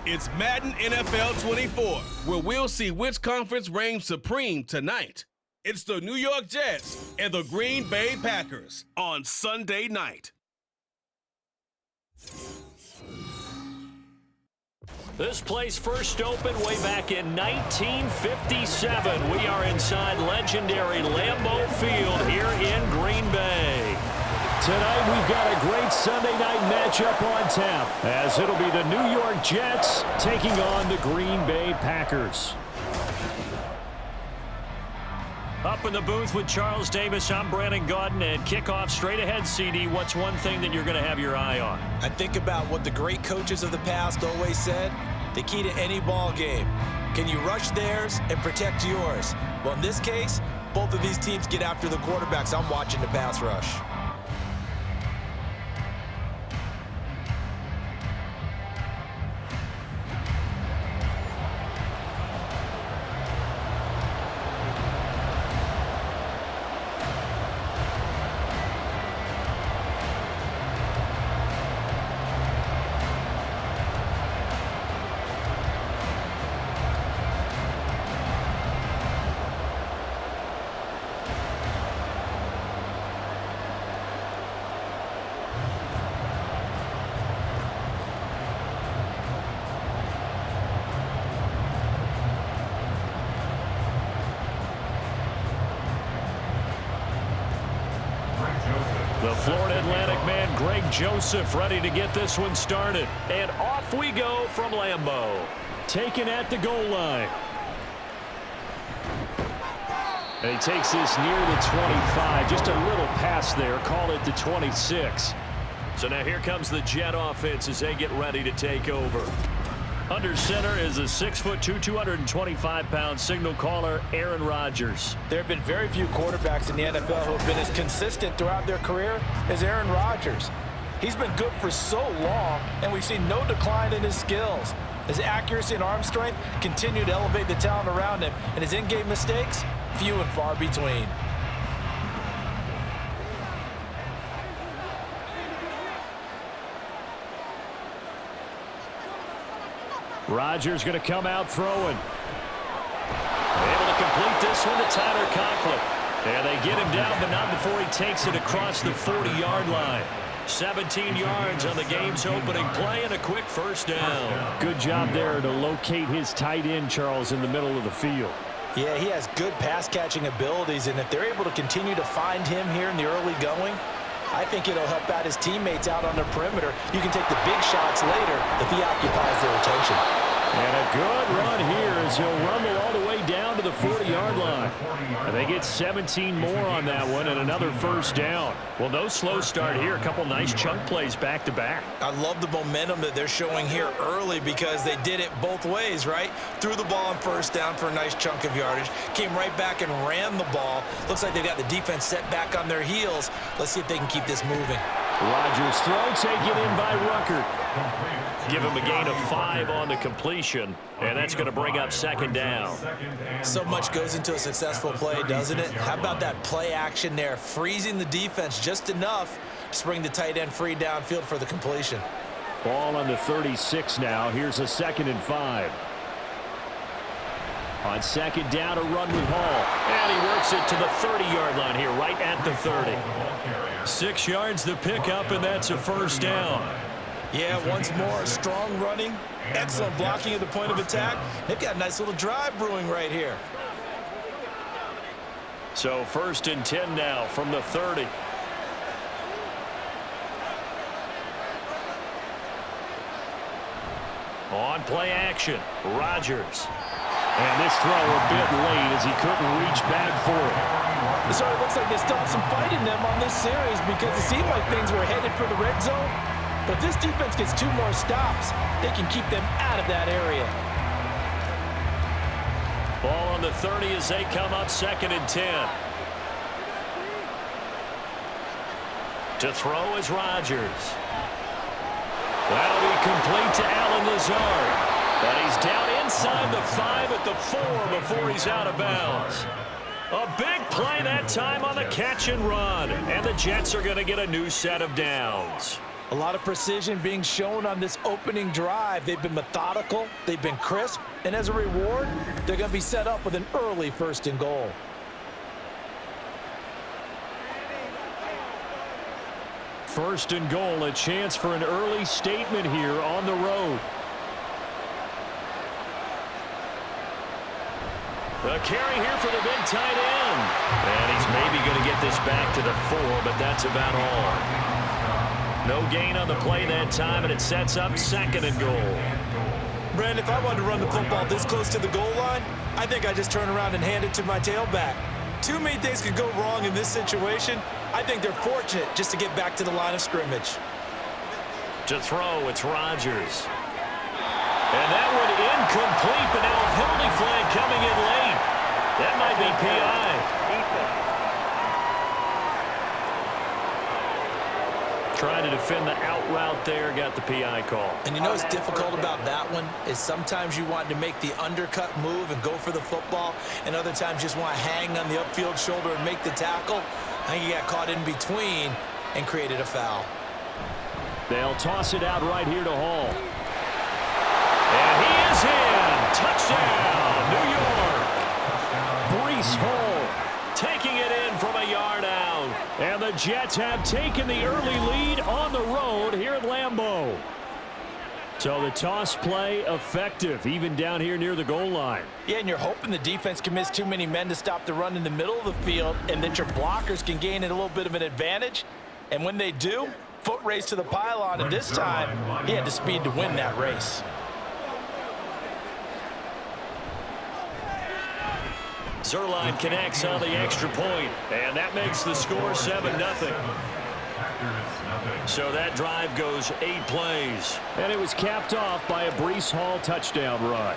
It's Madden NFL 24, where we'll see which conference reigns supreme tonight. It's the New York Jets and the Green Bay Packers on Sunday night. This place first opened way back in 1957. We are inside legendary Lambeau Field here in Green Bay. Tonight we've got a great Sunday night matchup on tap, as it'll be the New York Jets taking on the Green Bay Packers. Up in the booth with Charles Davis, I'm Brandon Gaudin, and kickoff straight ahead, CD. What's one thing that you're going to have your eye on? I think about what the great coaches of the past always said. The key to any ball game. Can you rush theirs and protect yours? Well, in this case, both of these teams get after the quarterbacks. I'm watching the pass rush. The Florida Atlantic man, Greg Joseph, ready to get this one started. And off we go from Lambeau. Taken at the goal line. And he takes this near the 25. Just a little pass there. Call it the 26. So now here comes the Jet offense as they get ready to take over. Under center is a 6'2", 225-pound signal caller, Aaron Rodgers. There have been very few quarterbacks in the NFL who have been as consistent throughout their career as Aaron Rodgers. He's been good for so long, and we've seen no decline in his skills. His accuracy and arm strength continue to elevate the talent around him, and his in-game mistakes, few and far between. Rodgers going to come out throwing. Able to complete this one to Tyler Conklin. There they get him down, but not before he takes it across the 40-yard line. 17 yards on the game's opening play and a quick first down. Good job there to locate his tight end, Charles, in the middle of the field. Yeah, he has good pass-catching abilities, and if they're able to continue to find him here in the early going, I think it'll help out his teammates out on the perimeter. You can take the big shots later if he occupies their attention. And a good run here as he'll rumble all the way down to the 40-yard line. And they get 17 more on that one and another first down. Well, no slow start here. A couple nice chunk plays back-to-back. I love the momentum that they're showing here early because they did it both ways, right? Threw the ball on first down for a nice chunk of yardage. Came right back and ran the ball. Looks like they got the defense set back on their heels. Let's see if they can keep this moving. Rodgers' throw taken in by Ruckert. Give him a gain of 5 on the completion, and that's going to bring up second down. So much goes into a successful play, doesn't it? How about that play action there, freezing the defense just enough to bring the tight end free downfield for the completion. Ball on the 36 now. Here's a 2nd and 5. On second down, a run with Hall. And he works it to the 30-yard line here, right at the 30. 6 yards the pickup, and that's a first down. Yeah, once more, strong running, excellent blocking at the point of attack. They've got a nice little drive brewing right here. So 1st and 10 now from the 30. On play action, Rodgers. And this throw a bit late as he couldn't reach back for it. So it looks like they still have some fight in them on this series because it seemed like things were headed for the red zone. But if this defense gets 2 more stops, they can keep them out of that area. Ball on the 30 as they come up 2nd and 10. To throw is Rodgers. That'll be complete to Allen Lazard. But he's down inside the 5 at the 4 before he's out of bounds. A big play that time on the catch and run. And the Jets are going to get a new set of downs. A lot of precision being shown on this opening drive. They've been methodical, they've been crisp, and as a reward, they're going to be set up with an early 1st and goal. First and goal, a chance for an early statement here on the road. A carry here for the big tight end. And he's maybe going to get this back to the 4, but that's about all. No gain on the play that time, and it sets up 2nd and goal. Brandon, if I wanted to run the football this close to the goal line, I think I just turn around and hand it to my tailback. Too many things could go wrong in this situation. I think they're fortunate just to get back to the line of scrimmage. To throw, it's Rodgers. And that one incomplete, but now a penalty flag coming in late. That might be PI. Trying to defend the out route there, got the PI call. And you know what's difficult about that one is sometimes you want to make the undercut move and go for the football, and other times you just want to hang on the upfield shoulder and make the tackle. I think he got caught in between and created a foul. They'll toss it out right here to Hall. And he is in. Touchdown, New York. Breece Hall taking it in from a yard out. And the Jets have taken the early lead on the road here at Lambeau. So the toss play effective, even down here near the goal line. Yeah, and you're hoping the defense can miss too many men to stop the run in the middle of the field and that your blockers can gain a little bit of an advantage. And when they do, foot race to the pylon, and this time he had the speed to win that race. Zuerlein connects on the extra point, and that makes the score 7-0. So that drive goes 8 plays. And it was capped off by a Breece Hall touchdown run.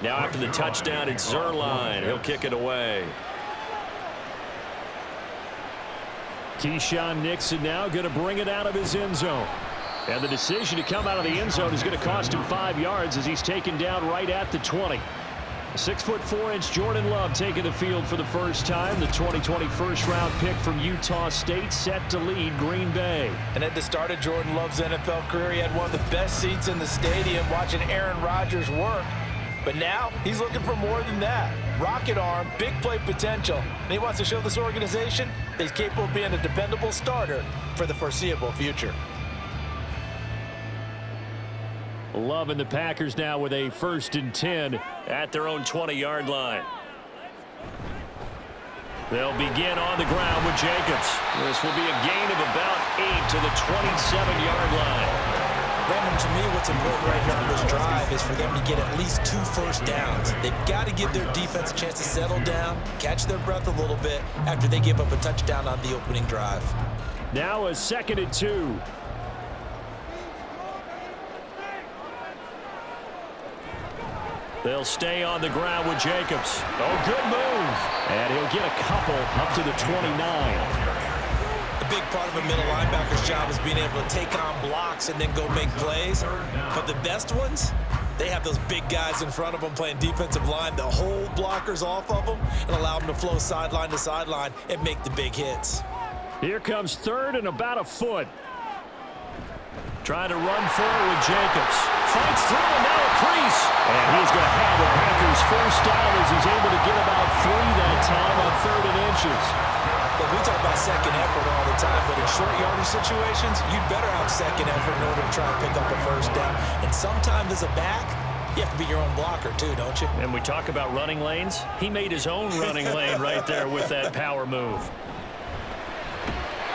Now after the touchdown, it's Zuerlein. He'll kick it away. Keyshawn Nixon now going to bring it out of his end zone. And the decision to come out of the end zone is going to cost him 5 yards as he's taken down right at the 20. 6'4" Jordan Love taking the field for the first time. The 2020 first-round pick from Utah State set to lead Green Bay. And at the start of Jordan Love's NFL career, he had one of the best seats in the stadium watching Aaron Rodgers work. But now he's looking for more than that. Rocket arm, big play potential. And he wants to show this organization that he's capable of being a dependable starter for the foreseeable future. Love and the Packers now with a 1st and 10 at their own 20-yard line. They'll begin on the ground with Jacobs. This will be a gain of about 8 to the 27-yard line. Brandon, to me, what's important right here on this drive is for them to get at least 2 first downs. They've got to give their defense a chance to settle down, catch their breath a little bit after they give up a touchdown on the opening drive. Now a 2nd and 2. They'll stay on the ground with Jacobs. Oh, good move. And he'll get a couple up to the 29. A big part of a middle linebacker's job is being able to take on blocks and then go make plays. But the best ones, they have those big guys in front of them playing defensive line to hold blockers off of them and allow them to flow sideline to sideline and make the big hits. Here comes 3rd and about a foot. Trying to run forward with Jacobs. Fights through and now a crease. And he's going to have the Packers first down as he's able to get about 3 that time on 3rd and inches. Look, we talk about second effort all the time, but in short yardage situations, you'd better have second effort in order to try and pick up a first down. And sometimes as a back, you have to be your own blocker too, don't you? And we talk about running lanes. He made his own running lane right there with that power move.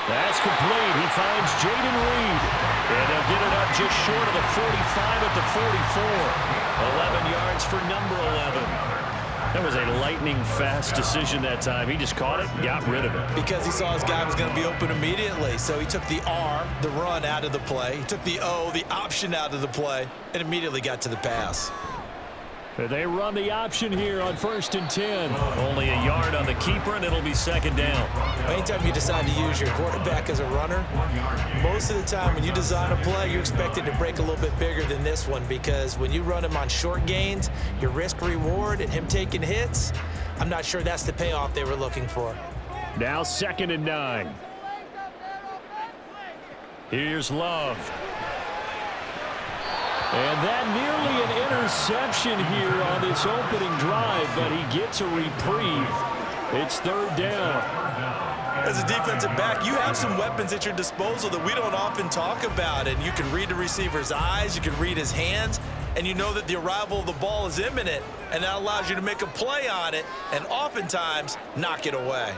That's complete. He finds Jaden Reed. And they'll get it up just short of the 45 at the 44. 11 yards for number 11. That was a lightning-fast decision that time. He just caught it and got rid of it. Because he saw his guy was going to be open immediately. So he took the R, the run, out of the play. He took the O, the option, out of the play, and immediately got to the pass. They run the option here on 1st and 10. Only a yard on the keeper, and it'll be 2nd down. Anytime you decide to use your quarterback as a runner, most of the time when you design a play, you're expected to break a little bit bigger than this one, because when you run him on short gains, your risk-reward and him taking hits, I'm not sure that's the payoff they were looking for. Now 2nd and 9. Here's Love. And that nearly an interception here on this opening drive, but he gets a reprieve. It's 3rd down. As a defensive back, you have some weapons at your disposal that we don't often talk about, and you can read the receiver's eyes, you can read his hands, and you know that the arrival of the ball is imminent, and that allows you to make a play on it and oftentimes knock it away.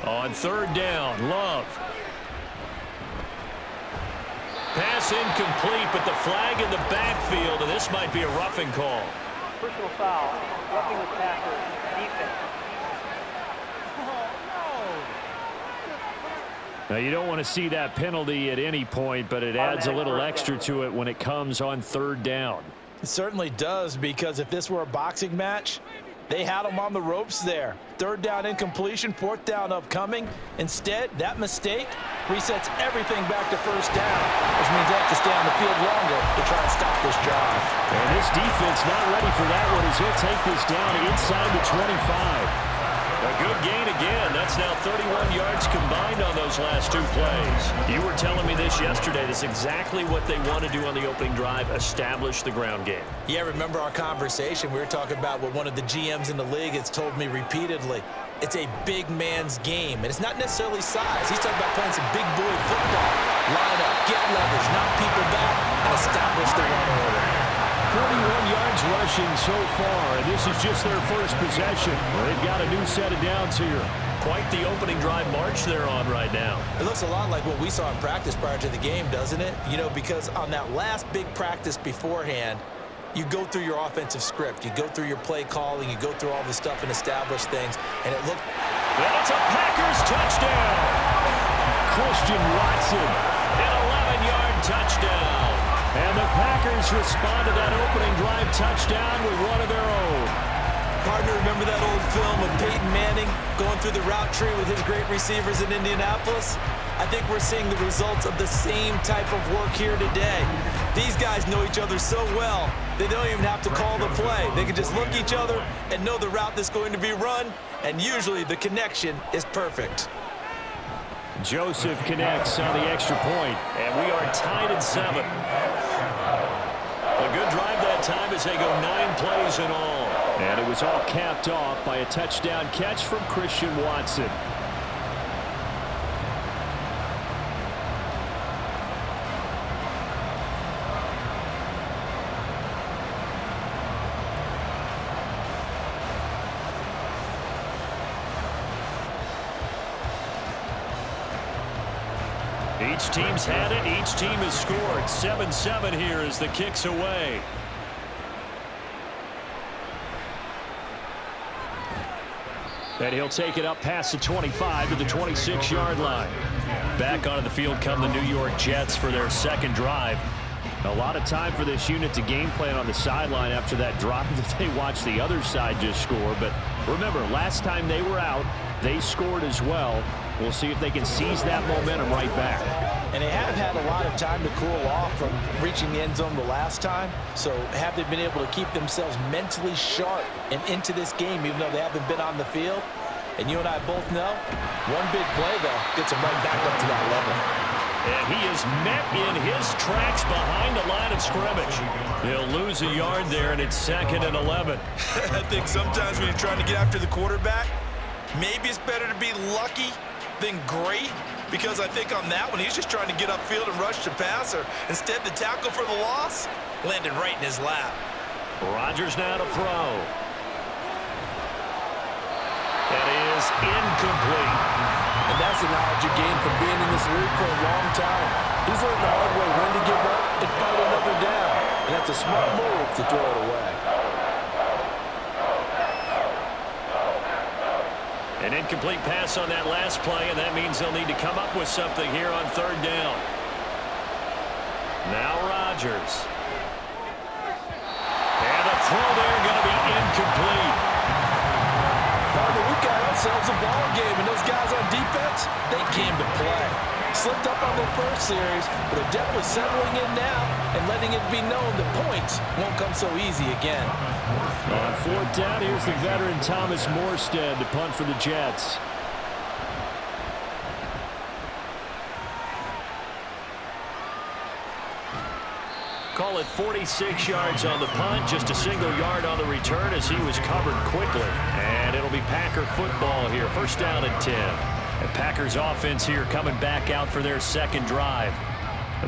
On 3rd down, Love. Pass incomplete, but the flag in the backfield, and this might be a roughing call. Personal foul, roughing the Packers defense. Now, you don't want to see that penalty at any point, but it adds a little extra to it when it comes on 3rd down. It certainly does, because if this were a boxing match, they had him on the ropes there. 3rd down incompletion, 4th down upcoming. Instead, that mistake resets everything back to 1st down, which means they have to stay on the field longer to try and stop this drive. And this defense not ready for that one, as he'll take this down inside the 25. A good gain again. That's now 31 yards combined on those last 2 plays. You were telling me this yesterday. This is exactly what they want to do on the opening drive, establish the ground game. Yeah, remember our conversation? We were talking about what one of the GMs in the league has told me repeatedly. It's a big man's game, and it's not necessarily size. He's talking about playing some big boy football. Line up, get leverage, knock people back, and establish the run order. 41 yards rushing so far, and this is just their first possession. They've got a new set of downs here. Quite the opening drive march they're on right now. It looks a lot like what we saw in practice prior to the game, doesn't it? You know, because on that last big practice beforehand, you go through your offensive script. You go through your play calling. You go through all this stuff and establish things. And it looked... And it's a Packers touchdown. Christian Watson, an 11-yard touchdown. And the Packers respond to that opening drive touchdown with one of their own. Partner, remember that old film of Peyton Manning going through the route tree with his great receivers in Indianapolis? I think we're seeing the results of the same type of work here today. These guys know each other so well, they don't even have to call the play. They can just look at each other and know the route that's going to be run, and usually the connection is perfect. Joseph connects on the extra point, and we are tied at 7. A good drive that time as they go 9 plays in all. And it was all capped off by a touchdown catch from Christian Watson. Each team's had it. Each team has scored. 7-7 here as the kick's away. And he'll take it up past the 25 to the 26-yard line. Back onto the field come the New York Jets for their second drive. A lot of time for this unit to game plan on the sideline after that drive that they watched the other side just score. But remember, last time they were out, they scored as well. We'll see if they can seize that momentum right back. And they have had a lot of time to cool off from reaching the end zone the last time. So have they been able to keep themselves mentally sharp and into this game, even though they haven't been on the field? And you and I both know, one big play, though, gets them right back up to that level. And he is met in his tracks behind the line of scrimmage. He'll lose a yard there, and it's 2nd and 11. I think sometimes when you're trying to get after the quarterback, maybe it's better to be lucky than great, because I think on that one, he's just trying to get upfield and rush the passer. Instead, the tackle for the loss landed right in his lap. Rodgers now to throw. That is incomplete. And that's the knowledge you gain from being in this league for a long time. He's learned the hard way when to give up and fight another down. And that's a smart move to throw it away. An incomplete pass on that last play, and that means they'll need to come up with something here on third down. Now Rodgers. And the throw there going to be incomplete. Partner, we've got ourselves a ball game, and those guys on defense, they came to play. Slipped up on their first series, but they're definitely settling in now and letting it be known the points won't come so easy again. On fourth down, here's the veteran Thomas Morstead to punt for the Jets. Call it 46 yards on the punt, just a single yard on the return as he was covered quickly. And it'll be Packer football here, first down and 10. And Packers offense here coming back out for their second drive.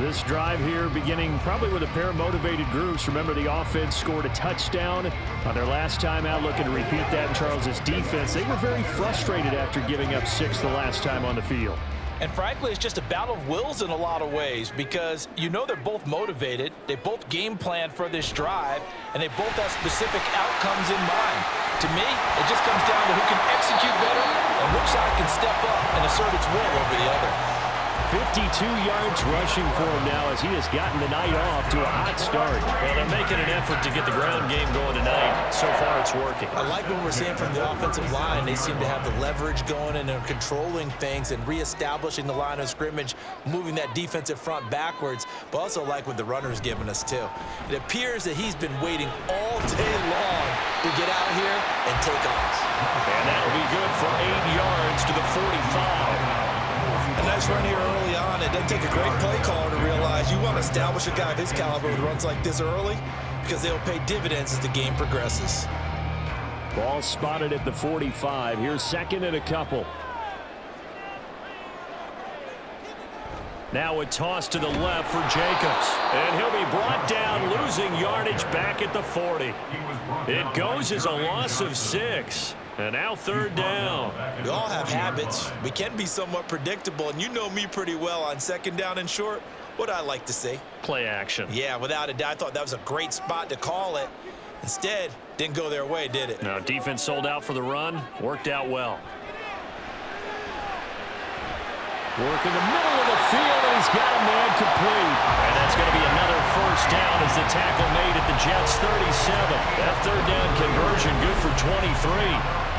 This drive here beginning probably with a pair of motivated groups. Remember, the offense scored a touchdown on their last time out, looking to repeat that in Charles's defense. They were very frustrated after giving up 6 the last time on the field. And frankly, it's just a battle of wills in a lot of ways because you know they're both motivated, they both game planned for this drive, and they both have specific outcomes in mind. To me, it just comes down to who can execute better and which side can step up and assert its will over the other. 52 yards rushing for him now as he has gotten the night off to a hot start. Well, they're making an effort to get the ground game going tonight. So far, it's working. I like what we're seeing from the offensive line. They seem to have the leverage going and they're controlling things and reestablishing the line of scrimmage, moving that defensive front backwards, but also like what the runner's giving us, too. It appears that he's been waiting all day long to get out here and take off. And that'll be good for 8 yards to the 45. A nice run here early on. It doesn't take a great play caller to realize you want to establish a guy of his caliber with runs like this early because they'll pay dividends as the game progresses. Ball spotted at the 45. Here's second and a couple. Now a toss to the left for Jacobs. And he'll be brought down, losing yardage back at the 40. It goes as a loss of 6. And now third down. We all have habits. We can be somewhat predictable, and you know me pretty well on second down and short. What I like to see. Play action. Yeah, without a doubt. I thought that was a great spot to call it. Instead, didn't go their way, did it? No, defense sold out for the run. Worked out well. Work in the middle of the field, and he's got a man complete. And that's going to be another first down as the tackle made at the Jets' 37. That third down conversion good for 23.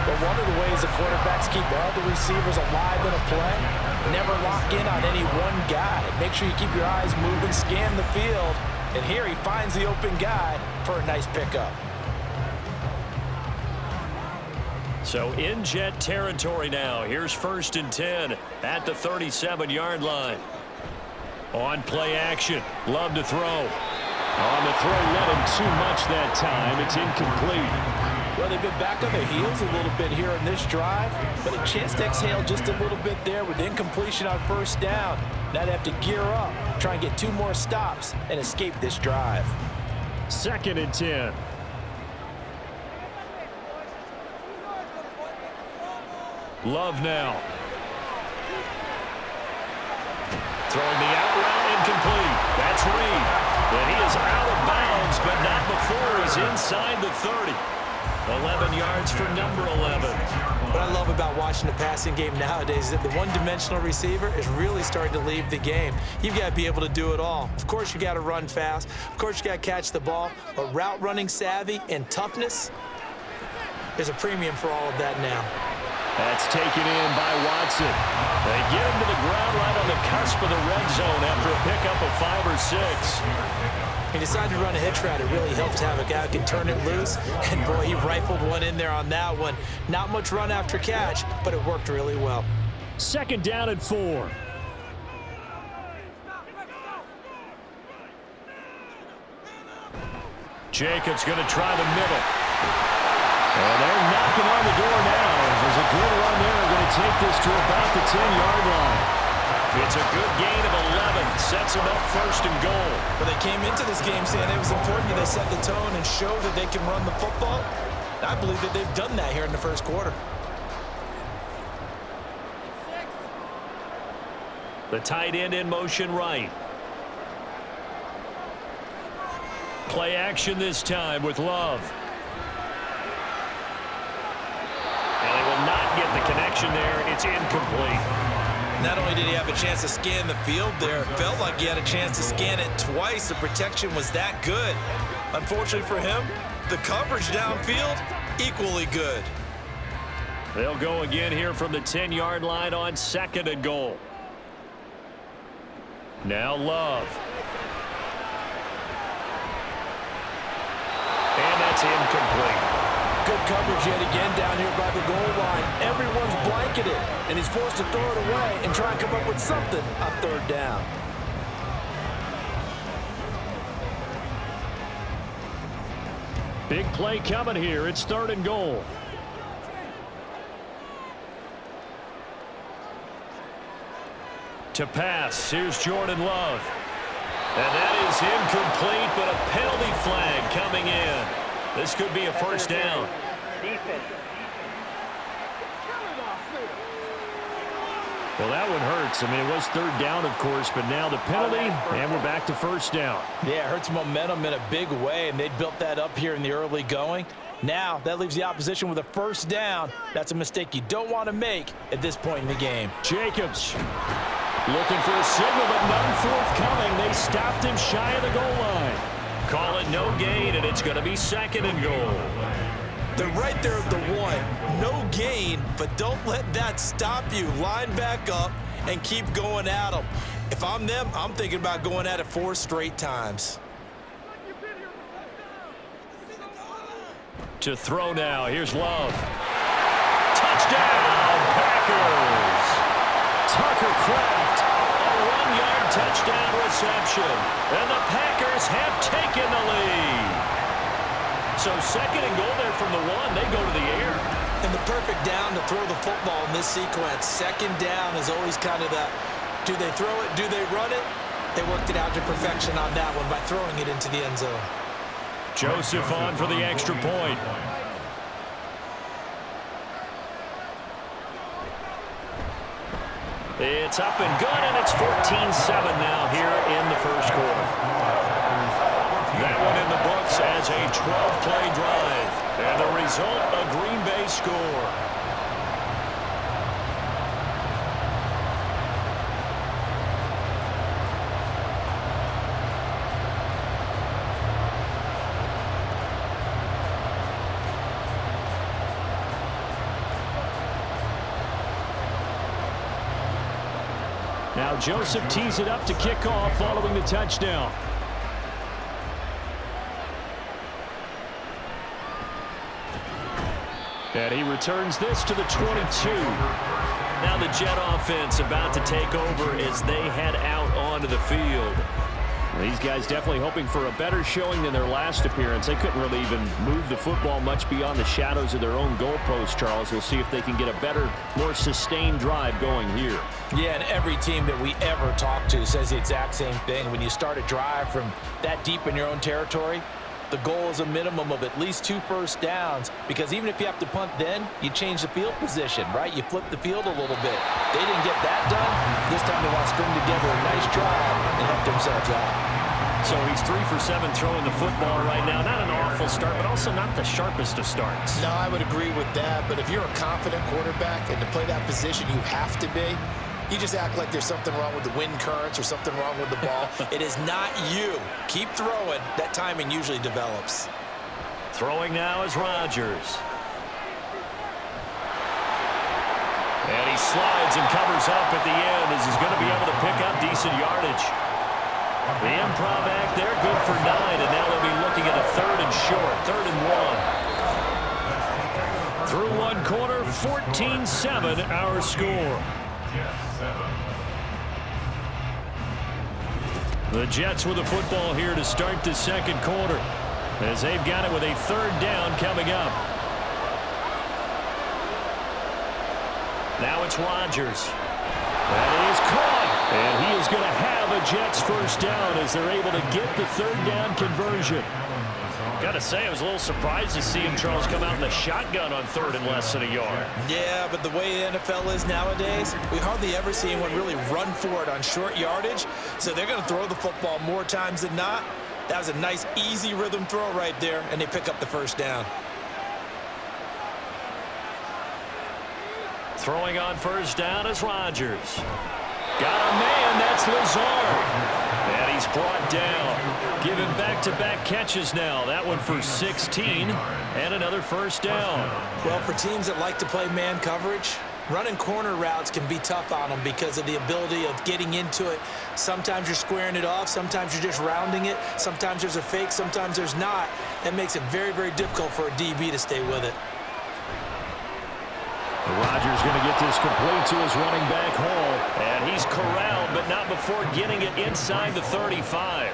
But one of the ways the quarterbacks keep all the receivers alive in a play, never lock in on any one guy. Make sure you keep your eyes moving, scan the field, and here he finds the open guy for a nice pickup. So in Jet territory now. Here's first and 10 at the 37-yard line. On play action. Love to throw. On the throw, let him too much that time. It's incomplete. Well, they've been back on their heels a little bit here in this drive, but a chance to exhale just a little bit there with incompletion on first down. Now they have to gear up, try and get 2 more stops and escape this drive. Second and 10. Love now. Throwing the out route incomplete. That's Reed. And he is out of bounds, but not before he's inside the 30. 11 yards for number 11. What I love about watching the passing game nowadays is that the one-dimensional receiver is really starting to leave the game. You've got to be able to do it all. Of course, you got to run fast. Of course, you got to catch the ball. But route running savvy and toughness, there's a premium for all of that now. That's taken in by Watson. They get him to the ground right on the cusp of the red zone after a pickup of 5 or 6. He decided to run a hitch route. It really helps to have a guy who can turn it loose. And, boy, he rifled one in there on that one. Not much run after catch, but it worked really well. Second down and 4. Jacobs going to try the middle. And they're knocking on the door now. There's a good run there. They're going to take this to about the 10-yard line. It's a good gain of 11. Sets them up first and goal. But they came into this game saying it was important that they set the tone and show that they can run the football. I believe that they've done that here in the first quarter. The tight end in motion right. Play action this time with Love. And they will not get protection there. It's incomplete. Not only did he have a chance to scan the field there, it felt like he had a chance to scan it twice. The protection was that good. Unfortunately for him, the coverage downfield, equally good. They'll go again here from the 10-yard line on 2nd and goal. Now Love. And that's incomplete. Good coverage yet again down here by the goal line. Everyone's blanketed, and he's forced to throw it away and try and come up with something on 3rd down. Big play coming here. It's 3rd and goal. To pass, here's Jordan Love. And that is incomplete, but a penalty flag coming in. This could be a 1st down. Defense. Well, that one hurts. I mean, it was 3rd down, of course, but now the penalty, and we're back to 1st down. Yeah, it hurts momentum in a big way, and they built that up here in the early going. Now, that leaves the opposition with a 1st down. That's a mistake you don't want to make at this point in the game. Jacobs looking for a signal, but none forthcoming. They stopped him shy of the goal line. Call it no gain, and it's going to be 2nd and goal. They're right there at the 1. No gain, but don't let that stop you. Line back up and keep going at them. If I'm them, I'm thinking about going at it 4 straight times. To throw now. Here's Love. Touchdown, Packers. Tucker Kraft, a 1-yard touchdown reception. And the Packers have taken the lead. So 2nd and goal there from the 1. They go to the air. And the perfect down to throw the football in this sequence. 2nd down is always kind of that, do they throw it, do they run it? They worked it out to perfection on that one by throwing it into the end zone. Joseph on for the extra point. It's up and good, and it's 14-7 now here in the 1st quarter. That one in the books as a 12-play drive. And the result, a Green Bay score. Now Joseph tees it up to kick off following the touchdown. And he returns this to the 22. Now the Jet offense about to take over as they head out onto the field. These guys definitely hoping for a better showing than their last appearance. They couldn't really even move the football much beyond the shadows of their own goalpost, Charles. We'll see if they can get a better, more sustained drive going here. Yeah, and every team that we ever talk to says the exact same thing. When you start a drive from that deep in your own territory, the goal is a minimum of at least 2 first downs, because even if you have to punt then, you change the field position, right? You flip the field a little bit. They didn't get that done. This time they want to string together a nice drive and help themselves out. So he's 3 for 7 throwing the football right now. Not an awful start, but also not the sharpest of starts. No, I would agree with that. But if you're a confident quarterback and to play that position, you have to be. You just act like there's something wrong with the wind currents or something wrong with the ball. It is not you. Keep throwing. That timing usually develops. Throwing now is Rodgers. And he slides and covers up at the end as he's going to be able to pick up decent yardage. The improv act there, good for 9, and now they'll be looking at a 3rd and short, 3rd and 1. Through 1 quarter, 14-7 our score. The Jets with the football here to start the 2nd quarter, as they've got it with a 3rd down coming up. Now it's Rodgers. That is caught. And he is going to have a Jets 1st down as they're able to get the 3rd down conversion. Got to say, I was a little surprised to see him, Charles, come out in the shotgun on 3rd and less than a yard. Yeah, but the way the NFL is nowadays, we hardly ever see anyone really run for it on short yardage. So they're going to throw the football more times than not. That was a nice, easy rhythm throw right there, and they pick up the 1st down. Throwing on first down is Rodgers. Got a man, that's Lazard. And he's brought down. Given back-to-back catches now. That one for 16 and another first down. Well, for teams that like to play man coverage, running corner routes can be tough on them because of the ability of getting into it. Sometimes you're squaring it off. Sometimes you're just rounding it. Sometimes there's a fake. Sometimes there's not. That makes it very, very difficult for a DB to stay with it. Rodgers going to get this complete to his running back Hall. And he's corralled, but not before getting it inside the 35.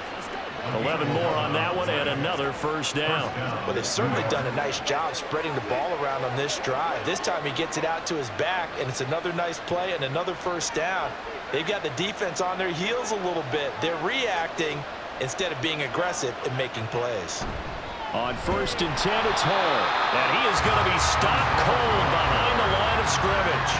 11 more on that one and another first down. Well, they've certainly done a nice job spreading the ball around on this drive. This time he gets it out to his back, and it's another nice play and another first down. They've got the defense on their heels a little bit. They're reacting instead of being aggressive and making plays. On 1st and 10, it's Hall. And he is going to be stopped cold behind the line of scrimmage.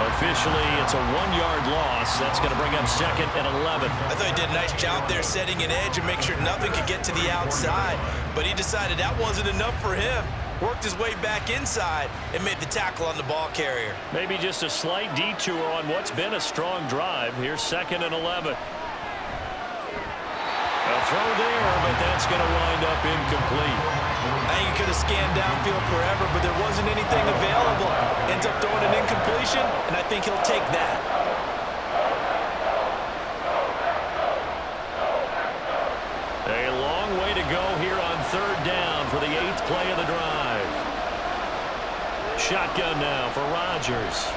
Officially, it's a 1-yard loss. That's going to bring up 2nd and 11. I thought he did a nice job there setting an edge and make sure nothing could get to the outside. But he decided that wasn't enough for him. Worked his way back inside and made the tackle on the ball carrier. Maybe just a slight detour on what's been a strong drive. Here's 2nd and 11. A throw there, but that's going to wind up incomplete. I think he could have scanned downfield forever, but there wasn't anything available. Ends up throwing an incompletion, and I think he'll take that. A long way to go here on 3rd down for the 8th play of the drive. Shotgun now for Rodgers.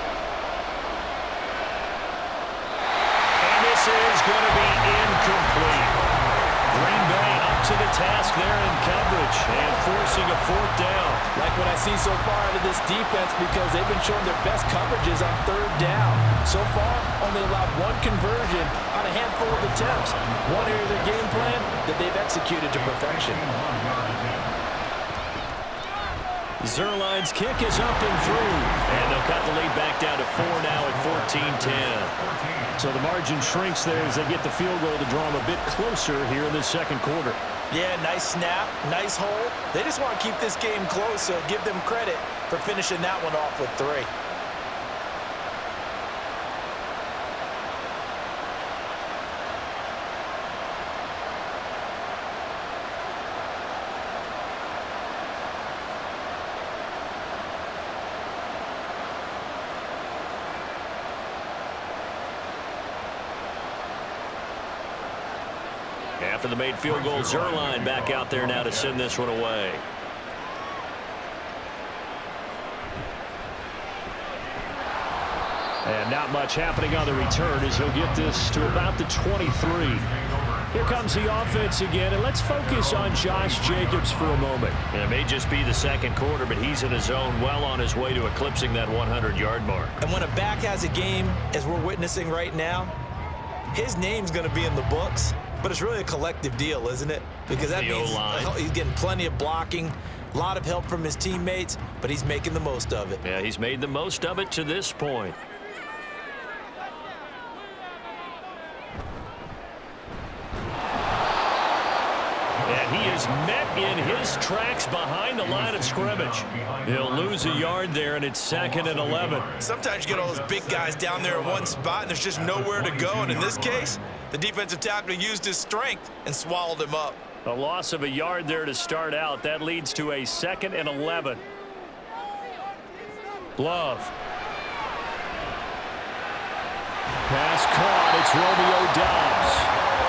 And this is going to be incomplete. Green Bay up to the task there in coverage and forcing a 4th down. Like what I see so far out of this defense because they've been showing their best coverages on 3rd down. So far, only allowed 1 conversion on a handful of attempts. One area of their game plan that they've executed to perfection. Zuerlein's kick is up and through. And they'll cut the lead back down to 4 now at 14-10. So the margin shrinks there as they get the field goal to draw them a bit closer here in the 2nd quarter. Yeah, nice snap, nice hold. They just want to keep this game close, so give them credit for finishing that one off with 3. After the made field goal, Zuerlein back out there now to send this one away. And not much happening on the return as he'll get this to about the 23. Here comes the offense again, and let's focus on Josh Jacobs for a moment. And it may just be the 2nd quarter, but he's in his zone, well on his way to eclipsing that 100-yard mark. And when a back has a game, as we're witnessing right now, his name's going to be in the books. But it's really a collective deal, isn't it? Because that means he's getting plenty of blocking, a lot of help from his teammates, but he's making the most of it. Yeah, he's made the most of it to this point. And he is met in his tracks behind the line of scrimmage. He'll lose a yard there, and it's 2nd and 11. Sometimes you get all those big guys down there in one spot, and there's just nowhere to go. And in this case, the defensive tackle used his strength and swallowed him up. A loss of a yard there to start out. That leads to a 2nd and 11. Love. Pass caught. It's Romeo Doubs.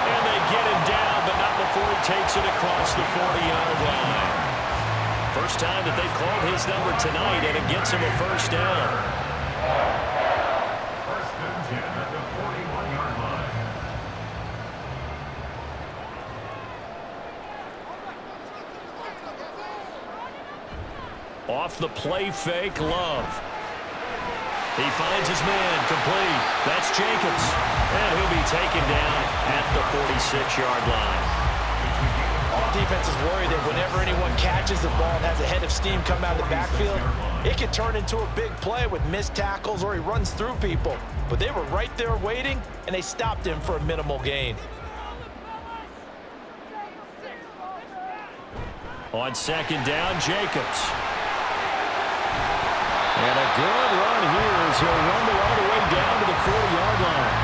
And they get him down, but not before he takes it across the 40-yard line. First time that they've called his number tonight, and it gets him a first down. First and 10 at the 41-yard line. Off the play fake, Love. He finds his man, complete. That's Jacobs. And he'll be taken down at the 46-yard line. All defenses worry that whenever anyone catches the ball and has a head of steam come out of the backfield, it can turn into a big play with missed tackles or he runs through people. But they were right there waiting, and they stopped him for a minimal gain. On 2nd down, Jacobs. And a good run here as he'll rumble all the way down to the 40-yard line.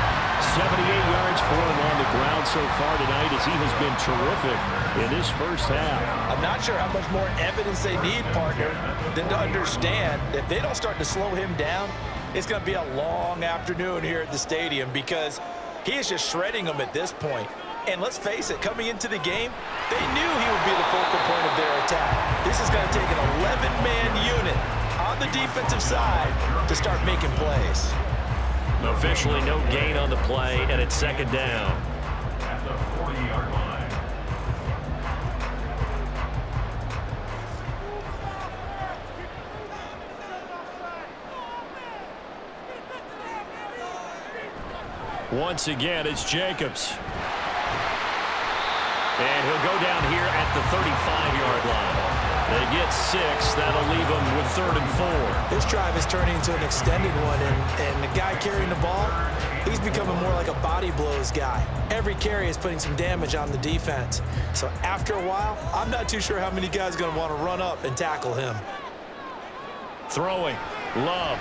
78 yards for him on the ground so far tonight as he has been terrific in this first half. I'm not sure how much more evidence they need, partner, than to understand that if they don't start to slow him down, it's going to be a long afternoon here at the stadium because he is just shredding them at this point. And let's face it, coming into the game, they knew he would be the focal point of their attack. This is going to take an 11-man unit on the defensive side to start making plays. Officially no gain on the play, and it's second down. At the 40-yard line. Once again, it's Jacobs. And he'll go down here at the 35-yard line. They get 6. That'll leave them with 3rd and 4. This drive is turning into an extended one, and the guy carrying the ball, he's becoming more like a body blows guy. Every carry is putting some damage on the defense. So after a while, I'm not too sure how many guys are going to want to run up and tackle him. Throwing. Love.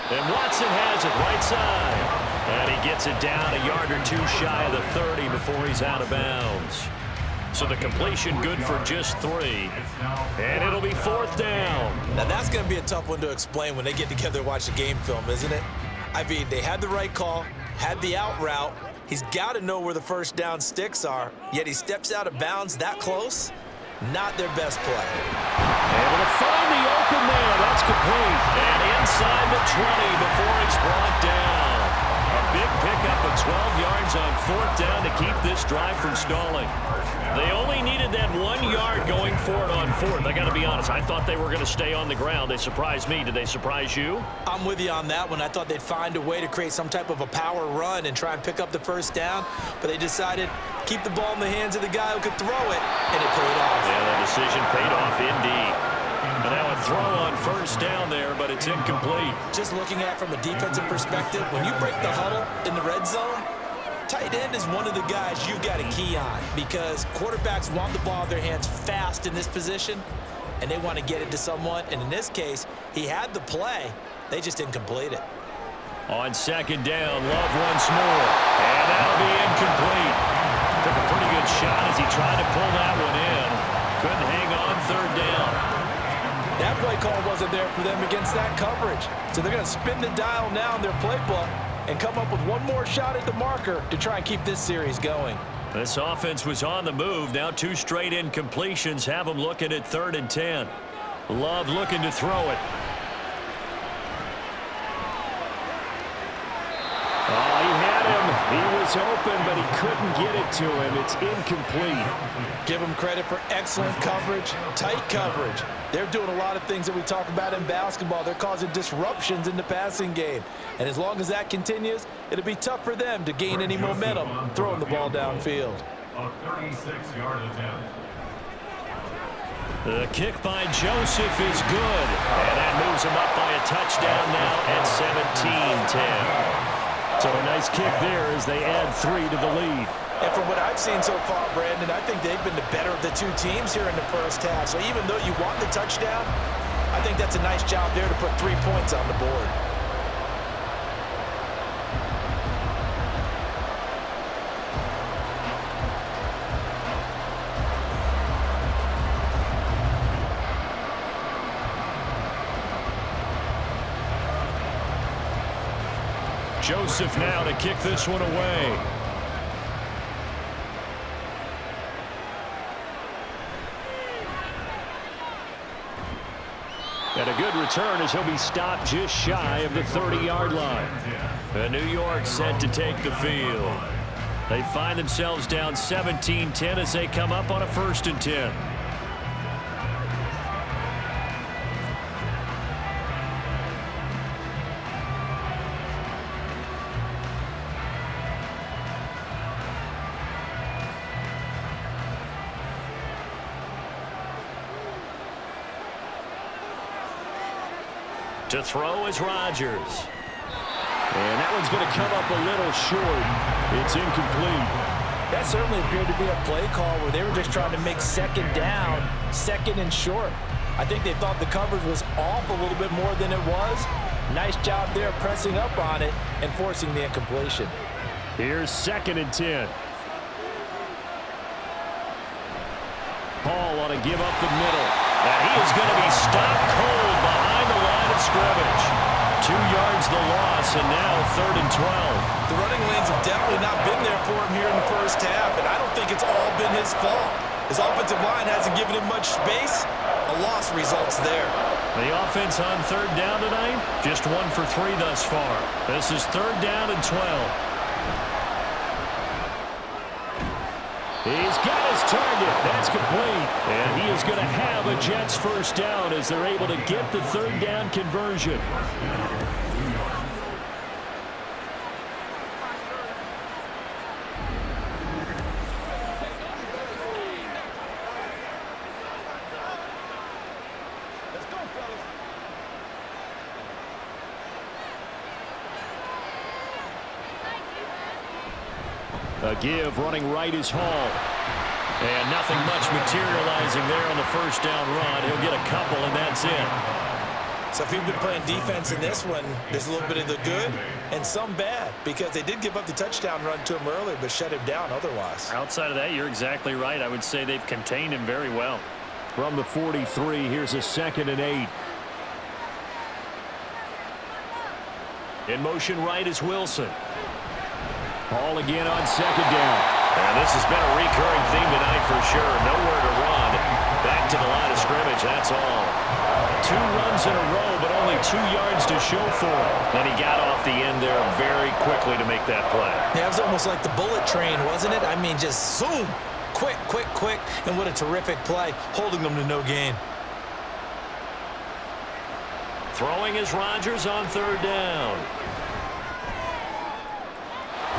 And Watson has it right side. And he gets it down a yard or 2 shy of the 30 before he's out of bounds. So the completion good for just 3. And it'll be 4th down. Now that's going to be a tough one to explain when they get together and watch the game film, isn't it? I mean, they had the right call, had the out route. He's got to know where the first down sticks are, yet he steps out of bounds that close. Not their best play. Able to find the open man. That's complete. And inside the 20 before he's brought down. A big pickup of 12 yards on 4th down to keep this drive from stalling. They only needed that 1 yard going for it on 4th. I got to be honest, I thought they were going to stay on the ground. They surprised me. Did they surprise you? I'm with you on that one. I thought they'd find a way to create some type of a power run and try and pick up the first down, but they decided keep the ball in the hands of the guy who could throw it, and it paid off. Yeah, that decision paid off indeed. And now a throw on first down there, but it's incomplete. Just looking at it from a defensive perspective, when you break the huddle in the red zone, tight end is one of the guys you've got to key on because quarterbacks want the ball in their hands fast in this position, and they want to get it to someone. And in this case, he had the play. They just didn't complete it. On second down, Love once more. And that'll be incomplete. Took a pretty good shot as he tried to pull that one in. Couldn't hang on 3rd down. That play call wasn't there for them against that coverage. So they're going to spin the dial now in their playbook and come up with one more shot at the marker to try and keep this series going. This offense was on the move. Now 2 straight incompletions have them looking at 3rd and 10. Love looking to throw it. Oh, he had him. He was open, but he couldn't get it to him. It's incomplete. Give them credit for excellent coverage, tight coverage. They're doing a lot of things that we talk about in basketball. They're causing disruptions in the passing game. And as long as that continues, it'll be tough for them to gain any momentum throwing the ball downfield. A 36-yard attempt. The kick by Joseph is good. And that moves him up by a touchdown now at 17-10. So a nice kick there as they add 3 to the lead. And from what I've seen so far, Brandon, I think they've been the better of the 2 teams here in the first half. So even though you want the touchdown, I think that's a nice job there to put 3 points on the board. Joseph now to kick this one away. And a good return as he'll be stopped just shy of the 30-yard line. And New York set to take the field. They find themselves down 17-10 as they come up on a 1st and 10. To throw is Rodgers. And that one's going to come up a little short. It's incomplete. That certainly appeared to be a play call where they were just trying to make second down, 2nd and short. I think they thought the coverage was off a little bit more than it was. Nice job there pressing up on it and forcing the incompletion. Here's 2nd and 10. Hall ought to give up the middle. And he is going to be stopped cold behind the line of scrimmage. 2 yards the loss, and now 3rd and 12. The running lanes have definitely not been there for him here in the first half, and I don't think it's all been his fault. His offensive line hasn't given him much space. A loss results there. The offense on 3rd down tonight, just 1 for 3 thus far. This is 3rd down and 12. He's got his target. That's complete. And he is going to have a Jets first down as they're able to get the 3rd down conversion. A give running right is Hall. And nothing much materializing there on the first down run. He'll get a couple, and that's it. So if you've been playing defense in this one, there's a little bit of the good and some bad, because they did give up the touchdown run to him earlier, but shut him down otherwise. Outside of that, you're exactly right. I would say they've contained him very well. From the 43, here's a 2nd and 8. In motion right is Wilson. Ball again on 2nd down. And this has been a recurring theme tonight for sure. Nowhere to run. Back to the line of scrimmage, that's all. 2 runs in a row, but only 2 yards to show for it. And he got off the end there very quickly to make that play. Yeah, it was almost like the bullet train, wasn't it? I mean, just zoom. Quick, quick, quick. And what a terrific play, holding them to no gain. Throwing is Rodgers on 3rd down.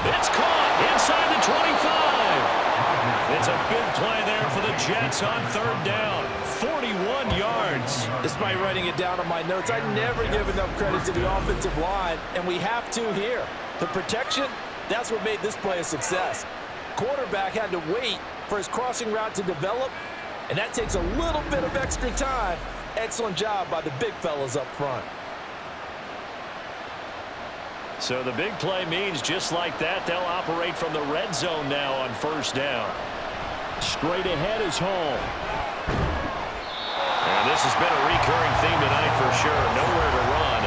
It's caught inside the 25. It's a big play there for the Jets on 3rd down. 41 yards. Despite writing it down on my notes, I never give enough credit to the offensive line, and we have to here. The protection, that's what made this play a success. Quarterback had to wait for his crossing route to develop, and that takes a little bit of extra time. Excellent job by the big fellas up front. So the big play means just like that, they'll operate from the red zone now on 1st down. Straight ahead is Hall. And this has been a recurring theme tonight for sure. Nowhere to run.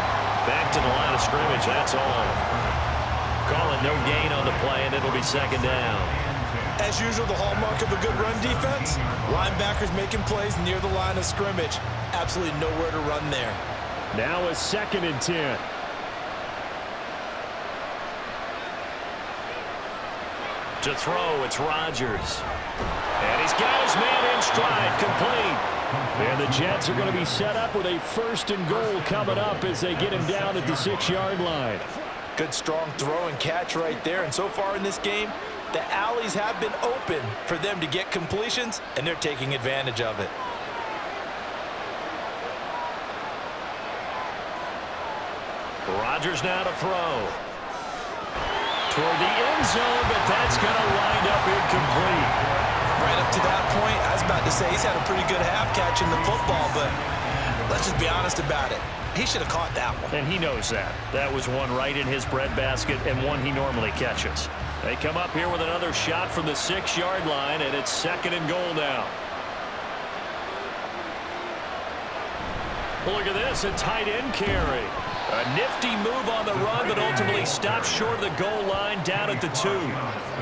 Back to the line of scrimmage, that's all. Call it no gain on the play, and it'll be 2nd down. As usual, the hallmark of a good run defense, linebackers making plays near the line of scrimmage. Absolutely nowhere to run there. Now a 2nd and 10. To throw, it's Rodgers. And he's got his man in stride, complete. And the Jets are going to be set up with a 1st and goal coming up as they get him down at the 6-yard line. Good strong throw and catch right there. And so far in this game, the alleys have been open for them to get completions, and they're taking advantage of it. Rodgers now to throw. Toward the end zone, but that's going to wind up incomplete. Right up to that point, I was about to say he's had a pretty good half catching the football, but let's just be honest about it. He should have caught that one. And he knows that. That was one right in his breadbasket and one he normally catches. They come up here with another shot from the 6-yard line, and it's 2nd and goal now. Look at this, a tight end carry. A nifty move on the run, but ultimately stops short of the goal line down at the 2.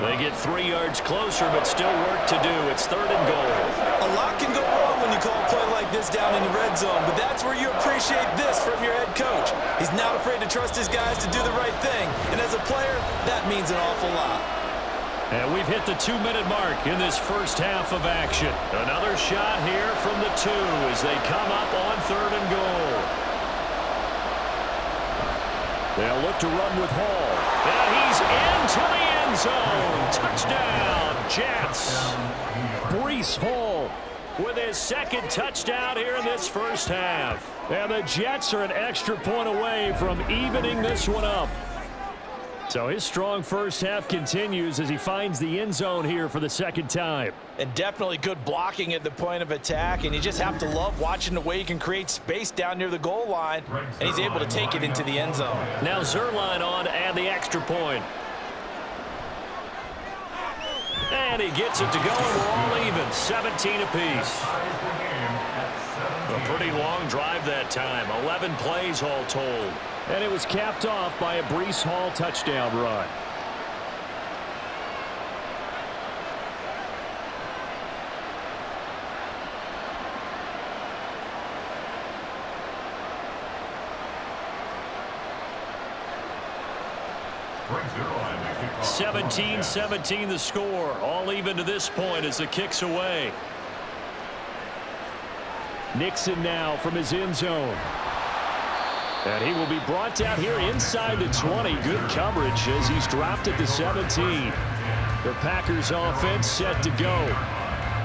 They get 3 yards closer, but still work to do. It's 3rd and goal. A lot can go wrong when you call a play like this down in the red zone, but that's where you appreciate this from your head coach. He's not afraid to trust his guys to do the right thing, and as a player, that means an awful lot. And we've hit the 2-minute mark in this first half of action. Another shot here from the 2 as they come up on 3rd and goal. They'll look to run with Hall. And he's into the end zone. Touchdown, Jets. Breece Hall with his 2nd touchdown here in this first half. And the Jets are an extra point away from evening this one up. So his strong first half continues as he finds the end zone here for the second time. And definitely good blocking at the point of attack, and you just have to love watching the way he can create space down near the goal line, and he's able to take it into the end zone. Now Zerline on to add the extra point. And he gets it to go, and we're all even, 17 apiece. A pretty long drive that time, 11 plays all told. And it was capped off by a Breece Hall touchdown run. Brings it on to kick off. 17-17 the score, all even to this point as the kick's away. Nixon now from his end zone. And he will be brought down here inside the 20. Good coverage as he's dropped at the 17. The Packers offense set to go.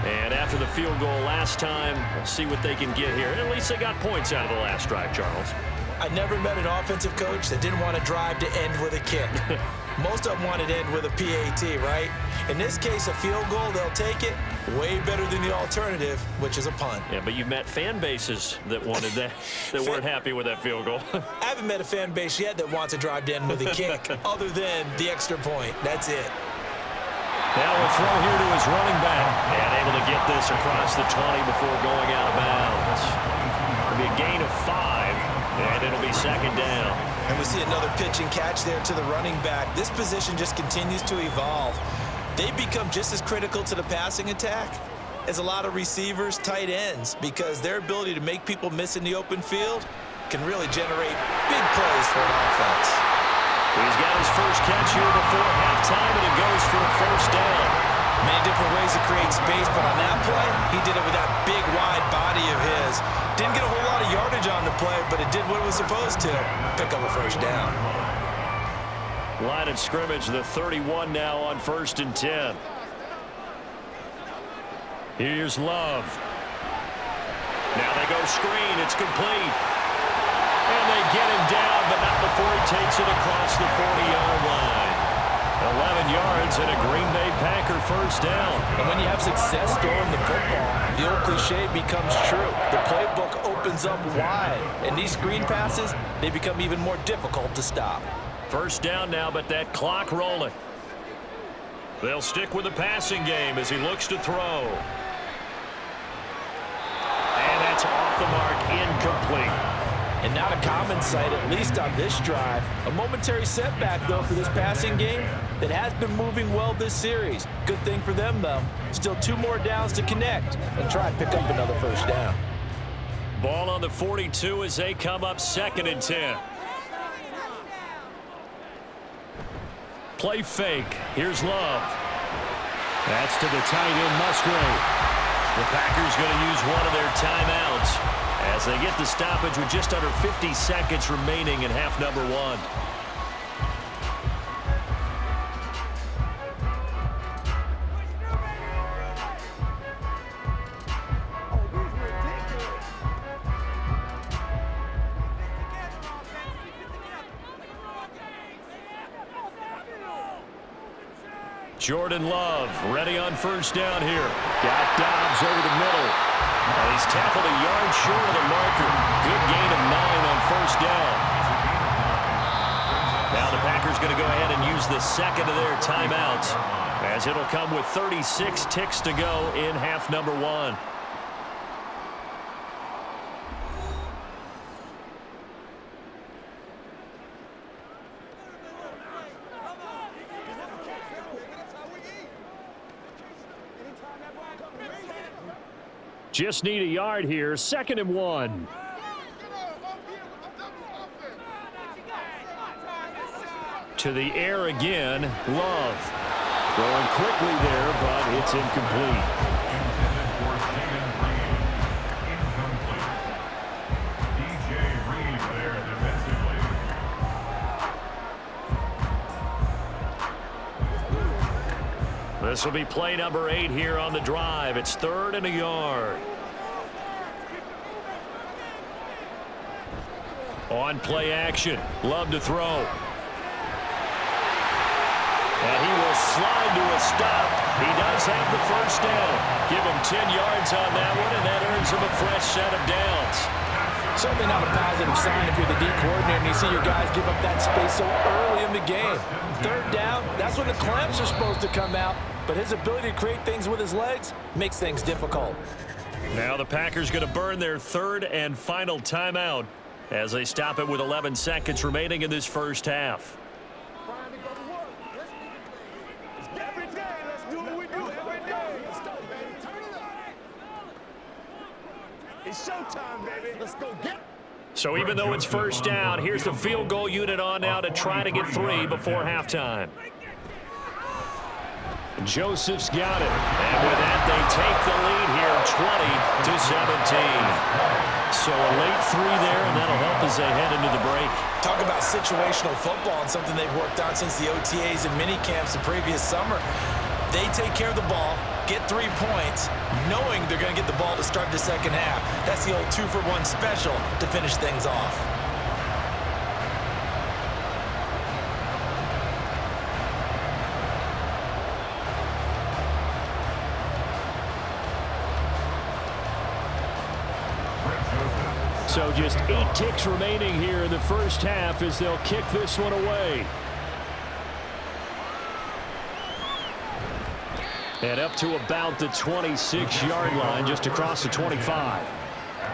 And after the field goal last time, we'll see what they can get here. At least they got points out of the last drive, Charles. I never met an offensive coach that didn't want to drive to end with a kick. Most of them wanted to end with a PAT, right? In this case, a field goal, they'll take it. Way better than the alternative, which is a punt. Yeah, but you've met fan bases that wanted that, that weren't happy with that field goal. I haven't met a fan base yet that wants to drive to end with a kick, other than the extra point. That's it. Now we'll throw here to his running back. And able to get this across the 20 before going out of bounds. It'll be a gain of 5, and it'll be second down. And we see another pitch and catch there to the running back. This position just continues to evolve. They become just as critical to the passing attack as a lot of receivers, tight ends, because their ability to make people miss in the open field can really generate big plays for an offense. He's got his first catch here before halftime, and it goes for a first down. Many different ways to create space, but on that play, he did it with that big, wide body of his. Didn't get a whole lot of yardage on the play, but it did what it was supposed to, pick up a first down. Line of scrimmage, the 31 now on 1st and 10. Here's Love. Now they go screen. It's complete. And they get him down, but not before he takes it across the 40-yard line. 11 yards and a Green Bay Packer first down. And when you have success throwing the football, the old cliche becomes true. The playbook opens up wide, and these screen passes, they become even more difficult to stop. First down now, but that clock rolling. They'll stick with the passing game as he looks to throw. And that's off the mark, incomplete. And not a common sight, at least on this drive. A momentary setback, though, for this passing game that has been moving well this series. Good thing for them, though. Still 2 more downs to connect and try and pick up another first down. Ball on the 42 as they come up 2nd and 10. Play fake. Here's Love. That's to the tight end, Musgrave. The Packers going to use one of their timeouts as they get the stoppage with just under 50 seconds remaining in half number 1. Jordan Love ready on first down here. Got Dobbs over the middle. And he's tackled a yard short of the marker. Good gain of 9 on first down. Now the Packers going to go ahead and use the second of their timeouts, as it'll come with 36 ticks to go in half number 1. Just need a yard here. 2nd and 1. To the air again. Love. Throwing quickly there, but it's incomplete. This will be play number 8 here on the drive. It's 3rd and a yard. On play action. Love to throw. slide to a stop. He does have the first down. Give him 10 yards on that one, and that earns him a fresh set of downs. Certainly not a positive sign if you're the D coordinator and you see your guys give up that space so early in the game. Third down, that's when the clamps are supposed to come out, but his ability to create things with his legs makes things difficult. Now the Packers going to burn their third and final timeout as they stop it with 11 seconds remaining in this first half. It's showtime, baby. Let's go get it. So even though it's first down, here's the field goal unit on now to try to get 3 before halftime. Joseph's got it. And with that, they take the lead here 20-17. So a late 3 there, and that'll help as they head into the break. Talk about situational football and something they've worked on since the OTAs and mini camps the previous summer. They take care of the ball, get 3 points, knowing they're going to get the ball to start the second half. That's the old 2-for-1 special to finish things off. So just 8 ticks remaining here in the first half as they'll kick this one away. And up to about the 26-yard line, just across the 25. At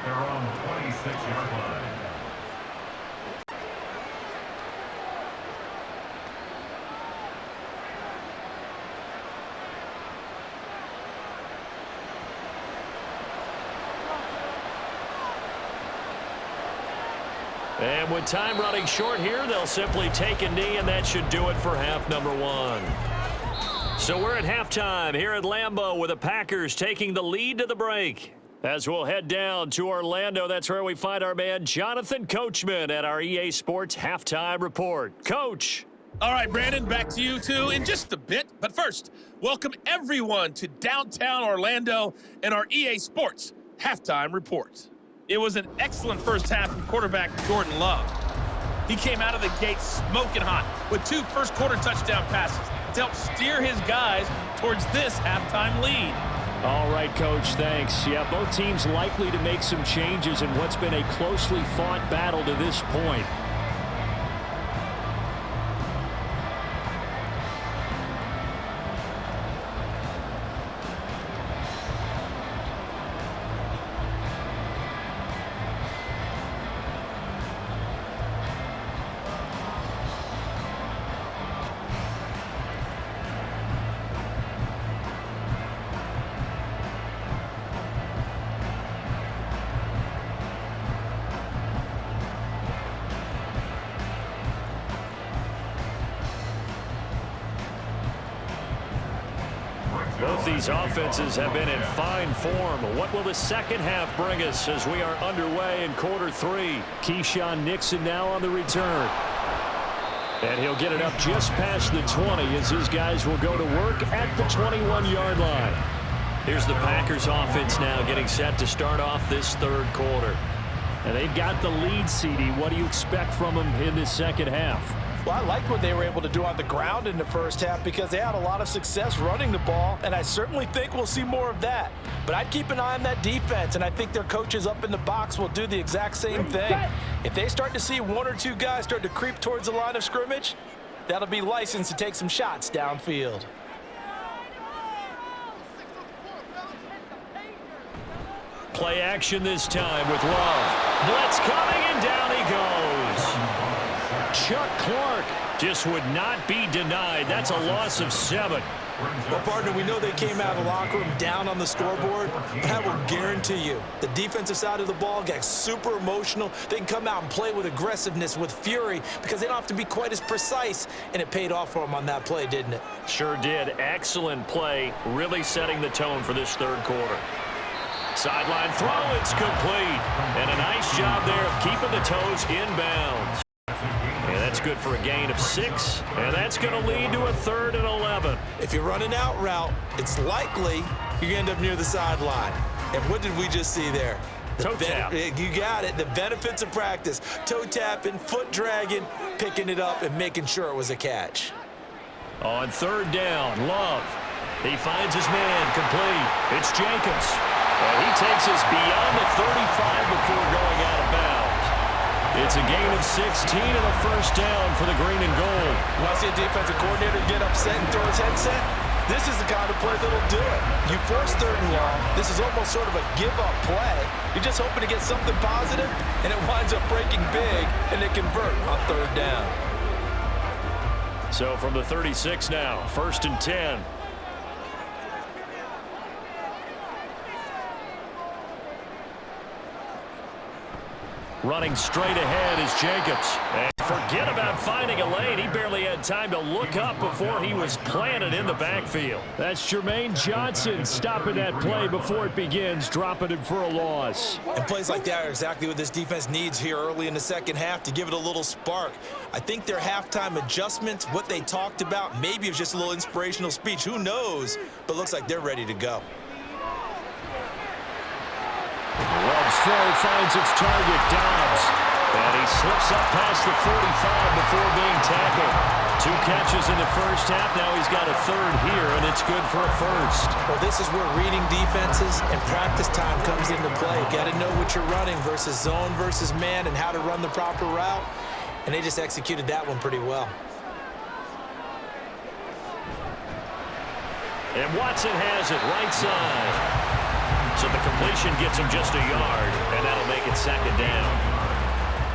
their own 26-yard line. And with time running short here, they'll simply take a knee, and that should do it for half number 1. So we're at halftime here at Lambeau with the Packers taking the lead to the break. As we'll head down to Orlando, that's where we find our man Jonathan Coachman at our EA Sports Halftime Report. Coach. All right, Brandon, back to you two in just a bit. But first, welcome everyone to downtown Orlando and our EA Sports Halftime Report. It was an excellent first half from quarterback Jordan Love. He came out of the gate smoking hot with 2 first-quarter touchdown passes to help steer his guys towards this halftime lead. All right, Coach, thanks. Yeah, both teams likely to make some changes in what's been a closely fought battle to this point. Both these offenses have been in fine form. What will the second half bring us as we are underway in quarter 3? Keyshawn Nixon now on the return. And he'll get it up just past the 20 as his guys will go to work at the 21-yard line. Here's the Packers offense now getting set to start off this third quarter. And they've got the lead, CD. What do you expect from them in this second half? Well, I liked what they were able to do on the ground in the first half because they had a lot of success running the ball, and I certainly think we'll see more of that. But I'd keep an eye on that defense, and I think their coaches up in the box will do the exact same thing. If they start to see 1 or 2 guys start to creep towards the line of scrimmage, that'll be licensed to take some shots downfield. Play action this time with Love. Blitz coming, and down he goes. Chuck Clark just would not be denied. That's a loss of 7. Well, partner, we know they came out of the locker room down on the scoreboard, but I will guarantee you the defensive side of the ball got super emotional. They can come out and play with aggressiveness, with fury, because they don't have to be quite as precise, and it paid off for them on that play, didn't it? Sure did. Excellent play, really setting the tone for this third quarter. Sideline throw, it's complete. And a nice job there of keeping the toes inbounds. And that's good for a gain of 6, and that's going to lead to a 3rd and 11. If you're running out route, it's likely you're going to end up near the sideline. And what did we just see there? Toe tap. You got it. The benefits of practice. Toe tapping, foot dragging, picking it up, and making sure it was a catch. On third down, Love. He finds his man complete. It's Jacobs. And he takes us beyond the 35 before going out of bounds. It's a gain of 16 and a first down for the green and gold. Want to see a defensive coordinator get upset and throw his headset? This is the kind of play that'll do it. You force third and long. This is almost sort of a give-up play. You're just hoping to get something positive, and it winds up breaking big, and they convert on third down. So from the 36 now, 1st and 10. Running straight ahead is Jacobs. And forget about finding a lane. He barely had time to look up before he was planted in the backfield. That's Jermaine Johnson stopping that play before it begins, dropping him for a loss. And plays like that are exactly what this defense needs here early in the second half to give it a little spark. I think their halftime adjustments, what they talked about, maybe it was just a little inspirational speech. Who knows? But looks like they're ready to go. Love's throw finds its target, Dobbs. And he slips up past the 45 before being tackled. 2 catches in the first half. Now he's got a third here, and it's good for a first. Well, this is where reading defenses and practice time comes into play. Got to know what you're running versus zone versus man and how to run the proper route. And they just executed that one pretty well. And Watson has it right side. So the completion gets him just a yard, and that'll make it second down.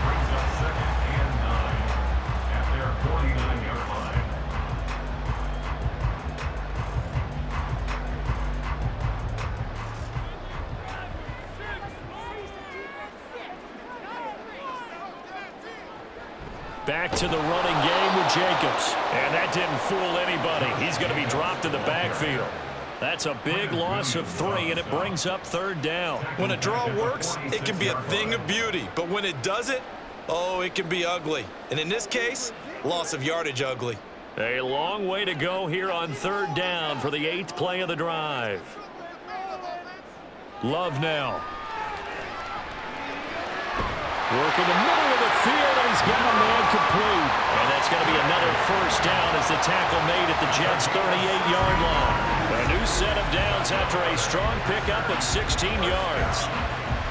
Brings up 2nd and 9 at their 49-yard line. Back to the running game with Jacobs. And that didn't fool anybody. He's going to be dropped in the backfield. That's a big loss of 3, and it brings up third down. When a draw works, it can be a thing of beauty. But when it doesn't, oh, it can be ugly. And in this case, loss of yardage ugly. A long way to go here on third down for the 8th play of the drive. Love now. Working the middle of the field, and he's got a man complete. And that's going to be another first down as the tackle made at the Jets' 38-yard line. A new set of downs after a strong pickup of 16 yards.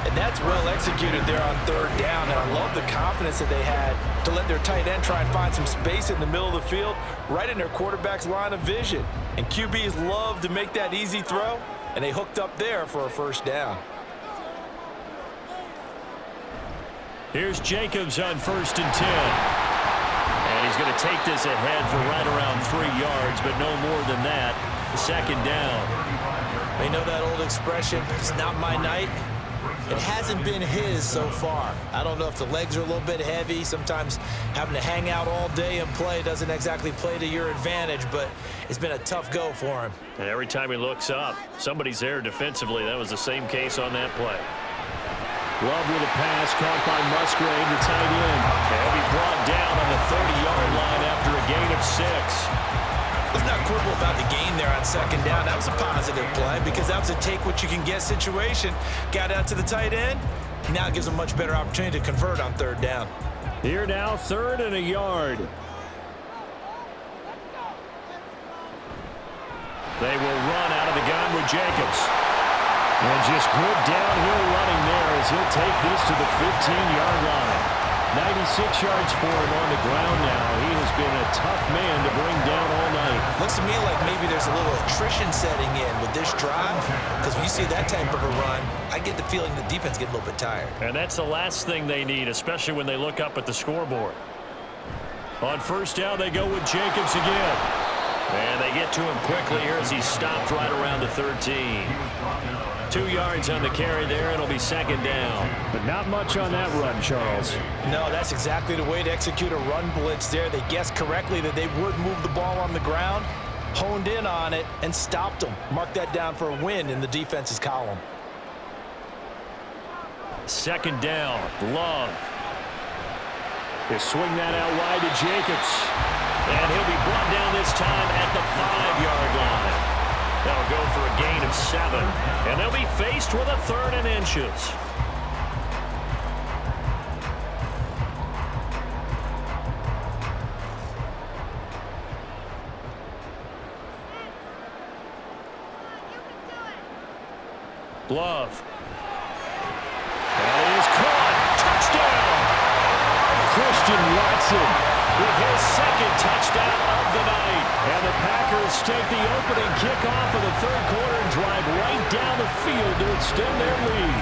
And that's well executed there on third down. And I love the confidence that they had to let their tight end try and find some space in the middle of the field, right in their quarterback's line of vision. And QBs love to make that easy throw, and they hooked up there for a first down. Here's Jacobs on 1st and 10. And he's going to take this ahead for right around 3 yards, but no more than that. Second down. They know that old expression, it's not my night. It hasn't been his so far. I don't know if the legs are a little bit heavy. Sometimes having to hang out all day and play doesn't exactly play to your advantage, but it's been a tough go for him. And every time he looks up, somebody's there defensively. That was the same case on that play. Love with a pass caught by Musgrave, the tight end. He'll be brought down on the 30-yard line after a gain of 6. Let's not quibble about the gain there on second down. That was a positive play because that was a take-what-you-can-get situation. Got out to the tight end. Now it gives them a much better opportunity to convert on third down. Here now, 3rd and a yard. They will run out of the gun with Jacobs. And just good downhill running there as he'll take this to the 15-yard line. 96 yards for him on the ground now. He has been a tough man to bring down all night. Looks to me like maybe there's a little attrition setting in with this drive, because when you see that type of a run, I get the feeling the defense get a little bit tired. And that's the last thing they need, especially when they look up at the scoreboard. On first down, they go with Jacobs again. And they get to him quickly here as he's stopped right around the 13. 2 yards on the carry there, and it'll be second down. But not much on that run, Charles. No, that's exactly the way to execute a run blitz there. They guessed correctly that they would move the ball on the ground, honed in on it, and stopped them. Mark that down for a win in the defense's column. Second down, Love. They swing that out wide to Jacobs. And he'll be brought down this time at the 5-yard line. That'll go for a gain of 7. And they'll be faced with a 3rd and inches. Love. That is caught. Touchdown. Christian Watson with his second touchdown of the night. And the Packers take the opening kickoff of the third quarter and drive right down the field to extend their lead.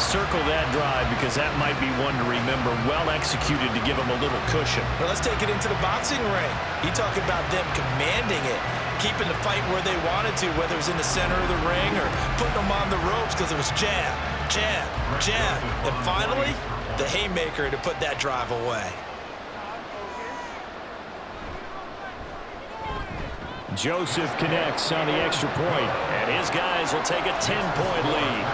Circle that drive because that might be one to remember. Well executed to give them a little cushion. Well, let's take it into the boxing ring. You talk about them commanding it, keeping the fight where they wanted to, whether it was in the center of the ring or putting them on the ropes because it was jab, jab, jab. And finally, the haymaker to put that drive away. Joseph connects on the extra point, and his guys will take a 10-point lead.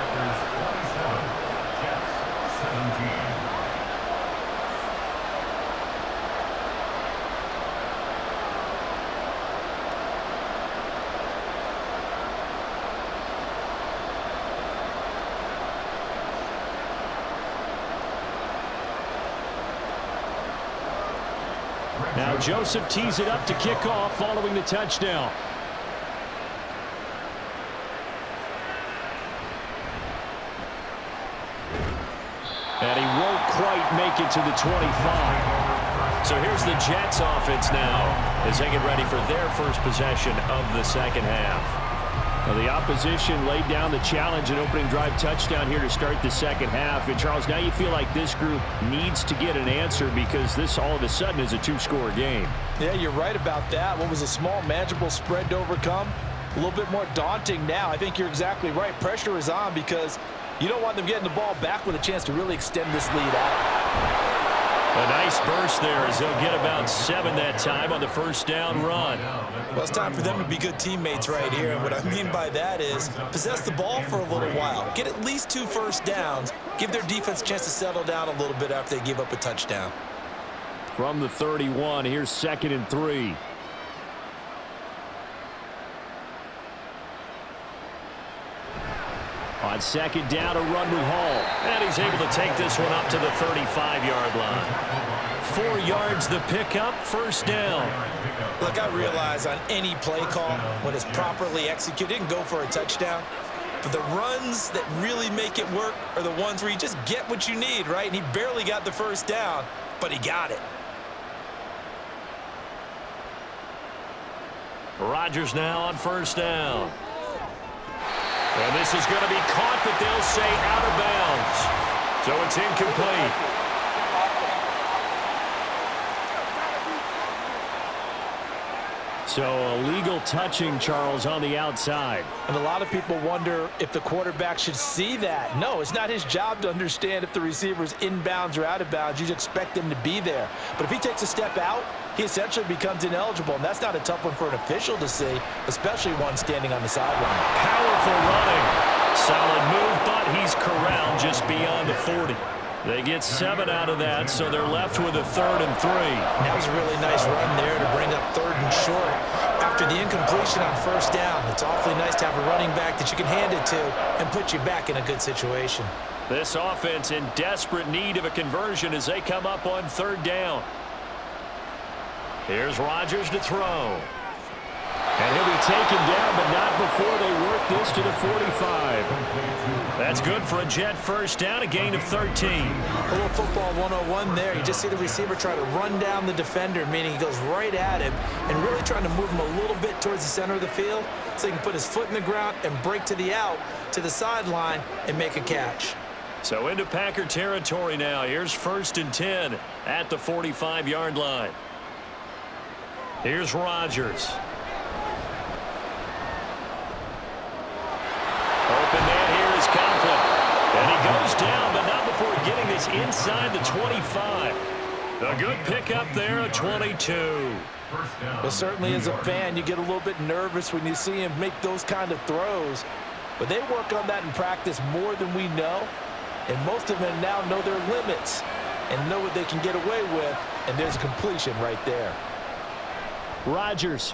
Now Joseph tees it up to kick off following the touchdown. And he won't quite make it to the 25. So here's the Jets offense now as they get ready for their first possession of the second half. Well, the opposition laid down the challenge and opening drive touchdown here to start the second half. And, Charles, now you feel like this group needs to get an answer because this all of a sudden is a two-score game. Yeah, you're right about that. What was a small, manageable spread to overcome? A little bit more daunting now. I think you're exactly right. Pressure is on because you don't want them getting the ball back with a chance to really extend this lead out. A nice burst there as they'll get about 7 that time on the first down run. Well, it's time for them to be good teammates right here. And what I mean by that is possess the ball for a little while. Get at least 2 first downs. Give their defense a chance to settle down a little bit after they give up a touchdown. From the 31, here's 2nd and 3. On second down, a run with Hall. And he's able to take this one up to the 35-yard line. 4 yards the pickup, first down. Look, I realize on any play call, when it's properly executed, it can go for a touchdown. But the runs that really make it work are the ones where you just get what you need, right? And he barely got the first down, but he got it. Rodgers now on first down. And this is going to be caught, but they'll say out of bounds. So it's incomplete. So a legal touching, Charles, on the outside. And a lot of people wonder if the quarterback should see that. No, it's not his job to understand if the receiver's inbounds or out of bounds. You expect him to be there. But if he takes a step out, he essentially becomes ineligible. And that's not a tough one for an official to see, especially one standing on the sideline. Powerful running. Solid move, but he's corralled just beyond the 40. They get 7 out of that, so they're left with a 3rd and 3. That was a really nice run there to bring up 3rd and short. After the incompletion on first down, it's awfully nice to have a running back that you can hand it to and put you back in a good situation. This offense in desperate need of a conversion as they come up on 3rd down. Here's Rodgers to throw. And he'll be taken down, but not before they work this to the 45. That's good for a Jet first down, a gain of 13. A little football 101 there. You just see the receiver try to run down the defender, meaning he goes right at him and really trying to move him a little bit towards the center of the field so he can put his foot in the ground and break to the out, to the sideline, and make a catch. So into Packer territory now. Here's 1st and 10 at the 45-yard line. Here's Rodgers. Open man here is Conklin. And he goes down, but not before getting this inside the 25. A good pickup there, a 22. But certainly as a fan, you get a little bit nervous when you see him make those kind of throws. But they work on that in practice more than we know. And most of them now know their limits and know what they can get away with. And there's a completion right there. Rodgers.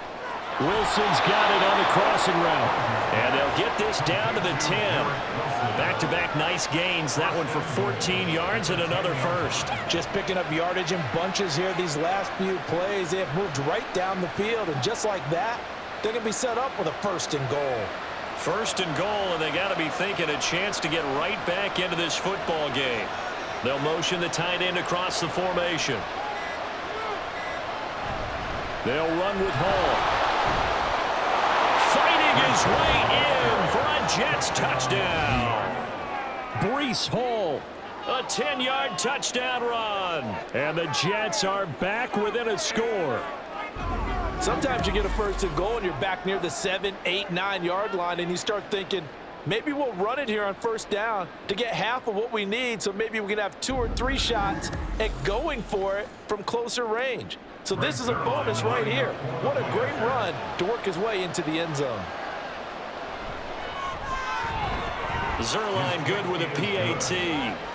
Wilson's got it on the crossing route. And they'll get this down to the 10. Back-to-back nice gains. That one for 14 yards and another first. Just picking up yardage in bunches here these last few plays. They have moved right down the field. And just like that, they're going to be set up with a 1st and goal. First and goal, and they got to be thinking a chance to get right back into this football game. They'll motion the tight end across the formation. They'll run with Hall. Fighting his way in for a Jets touchdown. Breece Hall, a 10-yard touchdown run. And the Jets are back within a score. Sometimes you get a first and goal and you're back near the 7, 8, 9-yard line and you start thinking, maybe we'll run it here on first down to get half of what we need, so maybe we can have 2 or 3 shots at going for it from closer range. So this is a bonus right here. What a great run to work his way into the end zone. Zerline good with a PAT,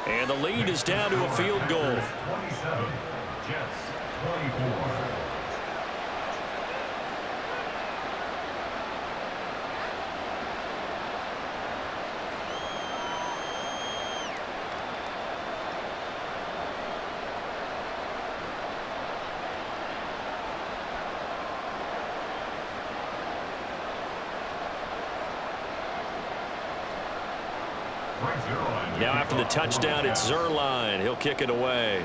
and the lead is down to a field goal. 27, Jets 24. Now after the touchdown, it's Zerline. He'll kick it away.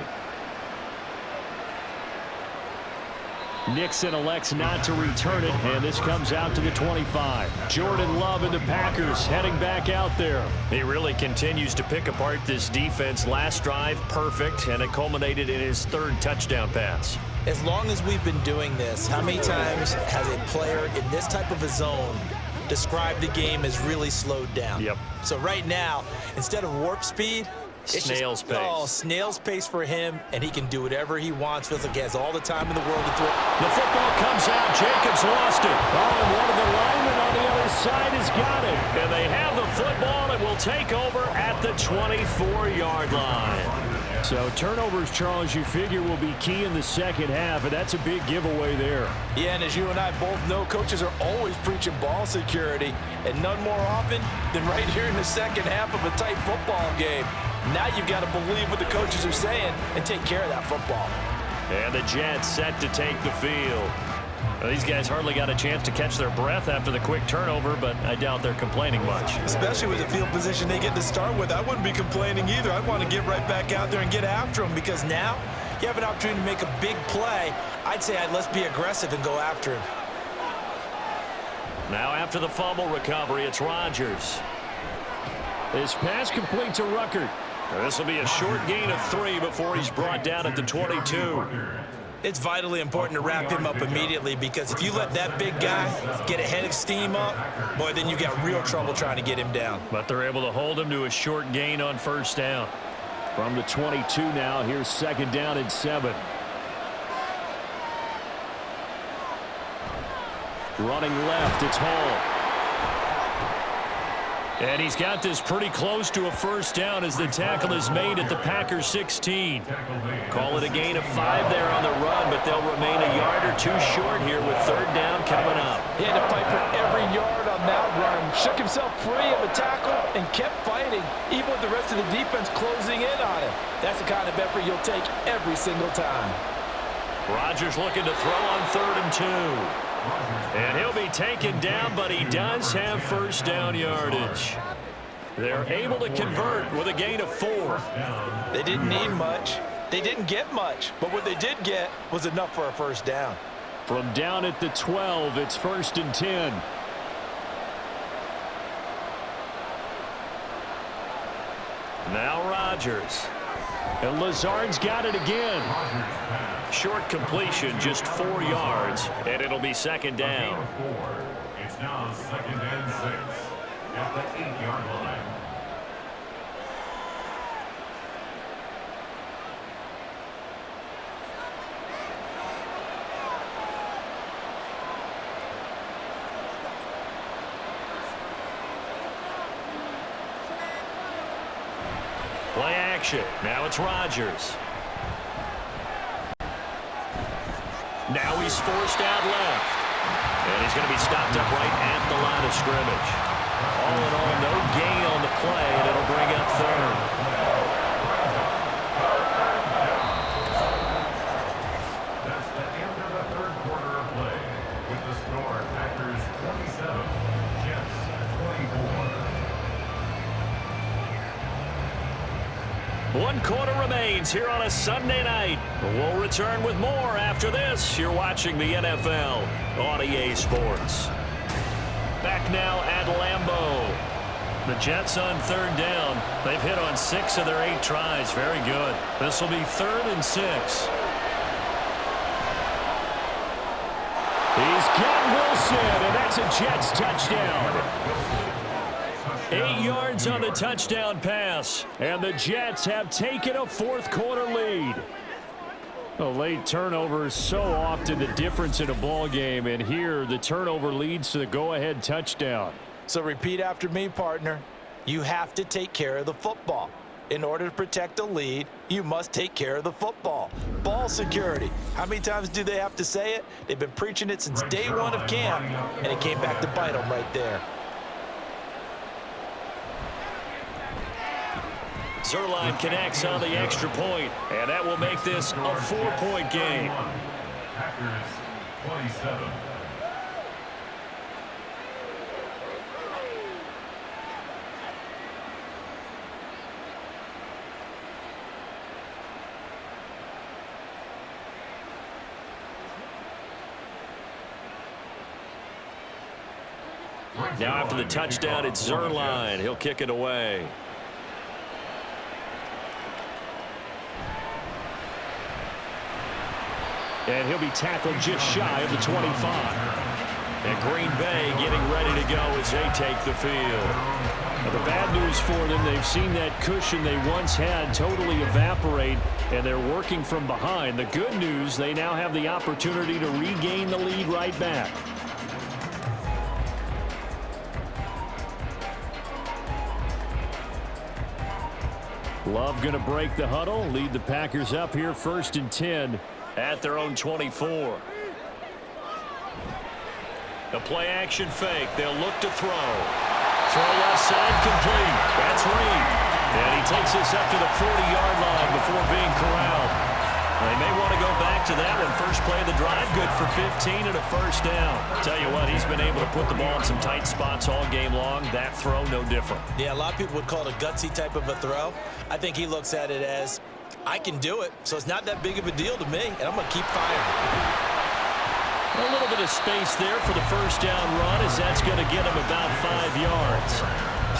Nixon elects not to return it, and this comes out to the 25. Jordan Love and the Packers heading back out there. He really continues to pick apart this defense. Last drive, perfect, and it culminated in his 3rd touchdown pass. As long as we've been doing this, how many times has a player in this type of a zone described the game as really slowed down? Yep. So right now, instead of warp speed, it's snail's pace. Oh, snail's pace for him, and he can do whatever he wants. Feels like he has all the time in the world to throw. The football comes out. Jacobs lost it. Oh, and one of the linemen on the other side has got it. And they have the football. It will take over at the 24-yard line. So turnovers, Charles, you figure will be key in the second half, and that's a big giveaway there. Yeah, and as you and I both know, coaches are always preaching ball security, and none more often than right here in the second half of a tight football game. Now you've got to believe what the coaches are saying and take care of that football. And the Jets set to take the field. Well, these guys hardly got a chance to catch their breath after the quick turnover, but I doubt they're complaining much. Especially with the field position they get to start with. I wouldn't be complaining either. I'd want to get right back out there and get after them, because now you have an opportunity to make a big play. I'd say let's be aggressive and go after him. Now after the fumble recovery, it's Rodgers. His pass complete to Ruckert. This will be a short gain of 3 before he's brought down at the 22. It's vitally important to wrap him up immediately, because if you let that big guy get a head of steam up, boy, then you got real trouble trying to get him down. But they're able to hold him to a short gain on first down. From the 22 now, here's 2nd down and 7. Running left, it's Hall. And he's got this pretty close to a first down as the tackle is made at the Packers 16. Call it a gain of 5 there on the run, but they'll remain a yard or 2 short here with 3rd down coming up. He had to fight for every yard on that run. Shook himself free of a tackle and kept fighting, even with the rest of the defense closing in on him. That's the kind of effort you'll take every single time. Rodgers looking to throw on 3rd and 2. And he'll be taken down, but he does have first down yardage. They're able to convert with a gain of 4. They didn't need much. They didn't get much, but what they did get was enough for a first down. From down at the 12, it's 1st and 10. Now Rodgers. And Lazard's got it again. Short completion, just 4 yards, and it'll be 2nd down. It's now 2nd and 6 at the 8-yard line. Play action. Now it's Rodgers. Now he's forced out left. And he's going to be stopped up right at the line of scrimmage. All in all, no gain on the play, and it'll bring up 3rd. That's the end of the 3rd quarter of play. With the score, Packers 27, Jets 24. 1 quarter remains here on a Sunday night. We'll return with more after this. You're watching the NFL on EA Sports. Back now at Lambeau. The Jets on 3rd down. They've hit on 6 of their 8 tries. Very good. This will be 3rd and 6. He's got Wilson, and that's a Jets touchdown. 8 yards on the touchdown pass, and the Jets have taken a 4th quarter lead. A late turnover is so often the difference in a ball game, and here the turnover leads to the go-ahead touchdown. So repeat after me, partner. You have to take care of the football. In order to protect a lead, you must take care of the football. Ball security. How many times do they have to say it? They've been preaching it since day 1 of camp, and it came back to bite them right there. Zuerlein connects on the extra point, and that will make this a 4-point game. Packers 27. Now after the touchdown, it's Zuerlein. He'll kick it away. And he'll be tackled just shy of the 25. And Green Bay getting ready to go as they take the field. Now the bad news for them, they've seen that cushion they once had totally evaporate, and they're working from behind. The good news, they now have the opportunity to regain the lead right back. Love going to break the huddle, lead the Packers up here 1st and 10 at their own 24. The play action fake. They'll look to throw. Throw left side complete. That's Reed. And he takes this up to the 40-yard line before being corralled. They may want to go back to that one. First play of the drive, good for 15 and a 1st down. Tell you what, he's been able to put the ball in some tight spots all game long. That throw, no different. Yeah, a lot of people would call it a gutsy type of a throw. I think he looks at it as, I can do it, so it's not that big of a deal to me, and I'm going to keep firing. A little bit of space there for the 1st down run, as that's going to get him about 5 yards.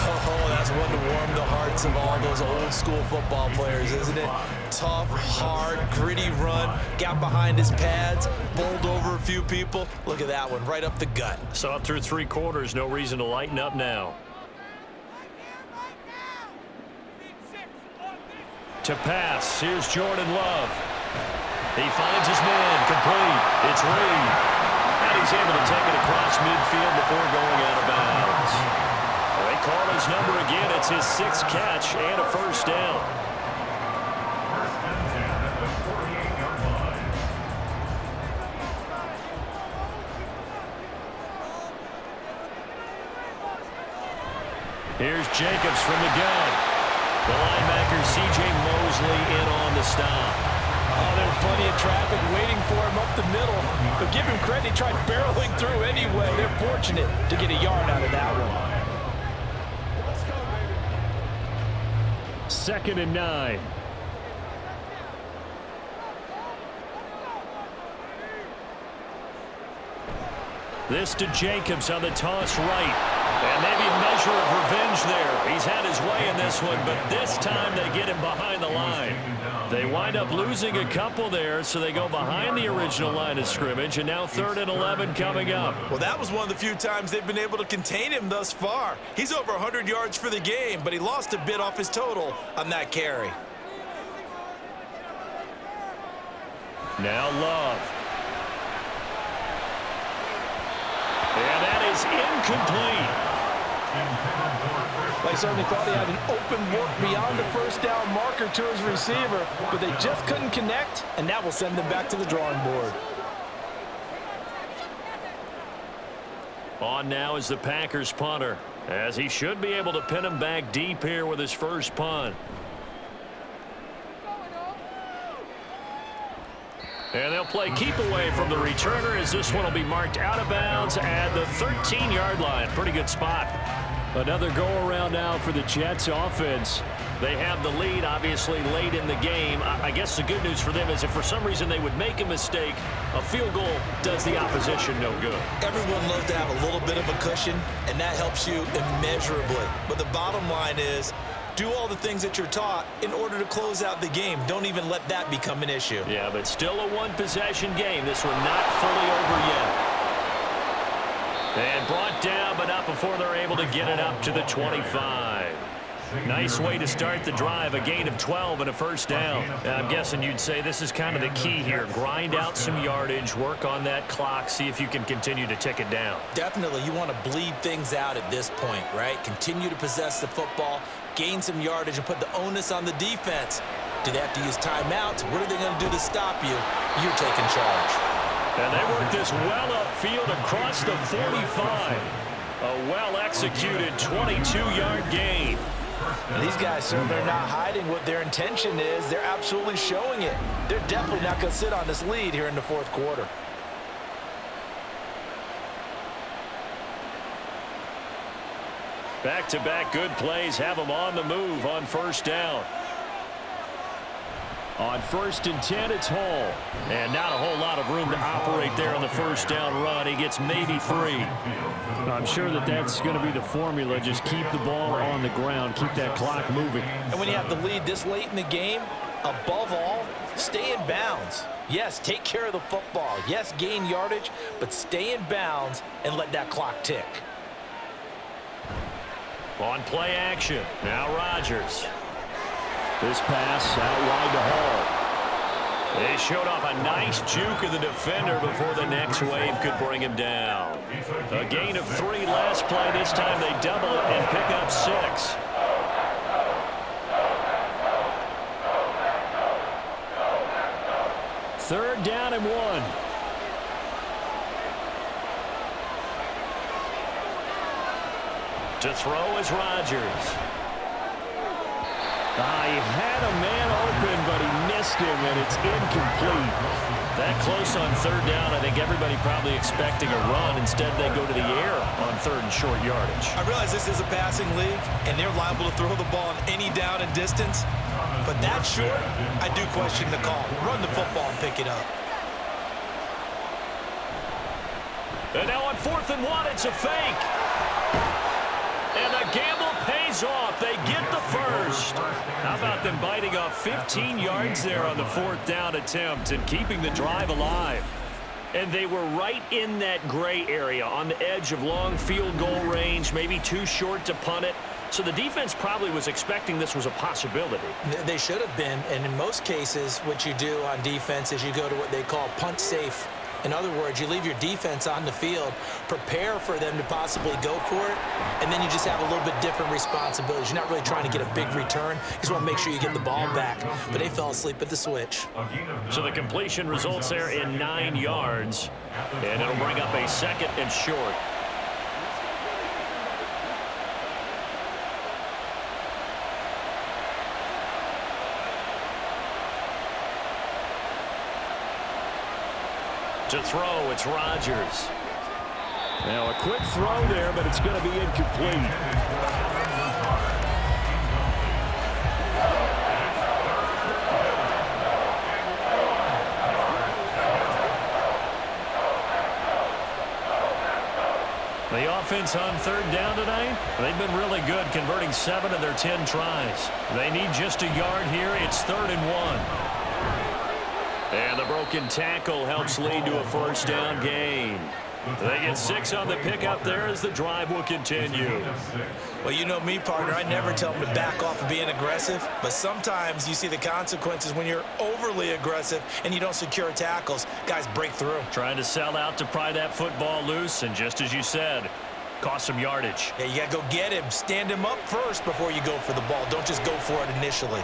Oh, that's one to warm the hearts of all those old school football players, isn't it? Tough, hard, gritty run, got behind his pads, bowled over a few people. Look at that one, right up the gut. So up through 3 quarters, no reason to lighten up now. To pass, here's Jordan Love. He finds his man, complete. It's Reed. And he's able to take it across midfield before going out of bounds. They call his number again. It's his 6th catch and a 1st down. First and 10 at the 48-yard line. Here's Jacobs from the gun. The linebacker, C.J. Mosley, in on the stop. Oh, there's plenty of traffic waiting for him up the middle. But give him credit, he tried barreling through anyway. They're fortunate to get a yard out of that one. 2nd and 9. This to Jacobs on the toss right. And maybe a measure of revenge there. He's had his way in this one, but this time they get him behind the line. They wind up losing a couple there, so they go behind the original line of scrimmage, and now 3rd and 11 coming up. Well, that was one of the few times they've been able to contain him thus far. He's over 100 yards for the game, but he lost a bit off his total on that carry. Now Love. And that is incomplete. They certainly thought he had an open look beyond the 1st down marker to his receiver, but they just couldn't connect, and that will send them back to the drawing board. On now is the Packers punter, as he should be able to pin him back deep here with his first punt. And they'll play keep away from the returner, as this one will be marked out of bounds at the 13-yard line. Pretty good spot. Another go-around now for the Jets offense. They have the lead, obviously, late in the game. I guess the good news for them is if for some reason they would make a mistake, a field goal does the opposition no good. Everyone loves to have a little bit of a cushion, and that helps you immeasurably. But the bottom line is, do all the things that you're taught in order to close out the game. Don't even let that become an issue. Yeah, but still a one-possession game. This one not fully over yet. And brought down, but not before they're able to get it up to the 25. Nice way to start the drive, a gain of 12 and a first down. I'm guessing you'd say this is kind of the key here. Grind out some yardage, work on that clock, see if you can continue to tick it down. Definitely, you want to bleed things out at this point, right? Continue to possess the football, gain some yardage, and put the onus on the defense. Do they have to use timeouts? What are they going to do to stop you? You're taking charge. And they work this well upfield across the 45. A well-executed 22-yard gain. These guys certainly are not hiding what their intention is. They're absolutely showing it. They're definitely not going to sit on this lead here in the fourth quarter. Back-to-back good plays have them on the move on first down. On 1st and 10, it's Hall. And not a whole lot of room to operate there on the first down run. He gets maybe 3. I'm sure that's going to be the formula. Just keep the ball on the ground. Keep that clock moving. And when you have the lead this late in the game, above all, stay in bounds. Yes, take care of the football. Yes, gain yardage, but stay in bounds and let that clock tick. On play action, now Rodgers. This pass out wide to Hall. They showed off a nice juke of the defender before the next wave could bring him down. A gain of 3 last play. This time they double it and pick up 6. Third down and 1. To throw is Rodgers. He had a man open, but he missed him, and it's incomplete. That close on third down, I think everybody probably expecting a run. Instead, they go to the air on 3rd and short yardage. I realize this is a passing league, and they're liable to throw the ball on any down and distance. But that short, I do question the call. Run the football and pick it up. And now on 4th and 1, it's a fake. And the gamble pays off. They get the first. How about them biting off 15 yards there on the 4th down attempt and keeping the drive alive? And they were right in that gray area on the edge of long field goal range, maybe too short to punt it. So the defense probably was expecting this was a possibility. They should have been, and in most cases, what you do on defense is you go to what they call punt safe. In other words, you leave your defense on the field, prepare for them to possibly go for it, and then you just have a little bit different responsibilities. You're not really trying to get a big return. You just want to make sure you get the ball back. But they fell asleep at the switch. So the completion results there in 9 yards, and it'll bring up a 2nd and short. To throw, it's Rodgers. Now a quick throw there, but it's going to be incomplete. The offense on 3rd down tonight, they've been really good, converting 7 of their 10 tries. They need just a yard here. It's 3rd and 1. And the broken tackle helps lead to a first down gain. They get 6 on the pickup there as the drive will continue. Well, you know me, partner. I never tell them to back off of being aggressive, but sometimes you see the consequences when you're overly aggressive and you don't secure tackles. Guys break through. Trying to sell out to pry that football loose, and just as you said, cost some yardage. Yeah, you got to go get him. Stand him up first before you go for the ball. Don't just go for it initially.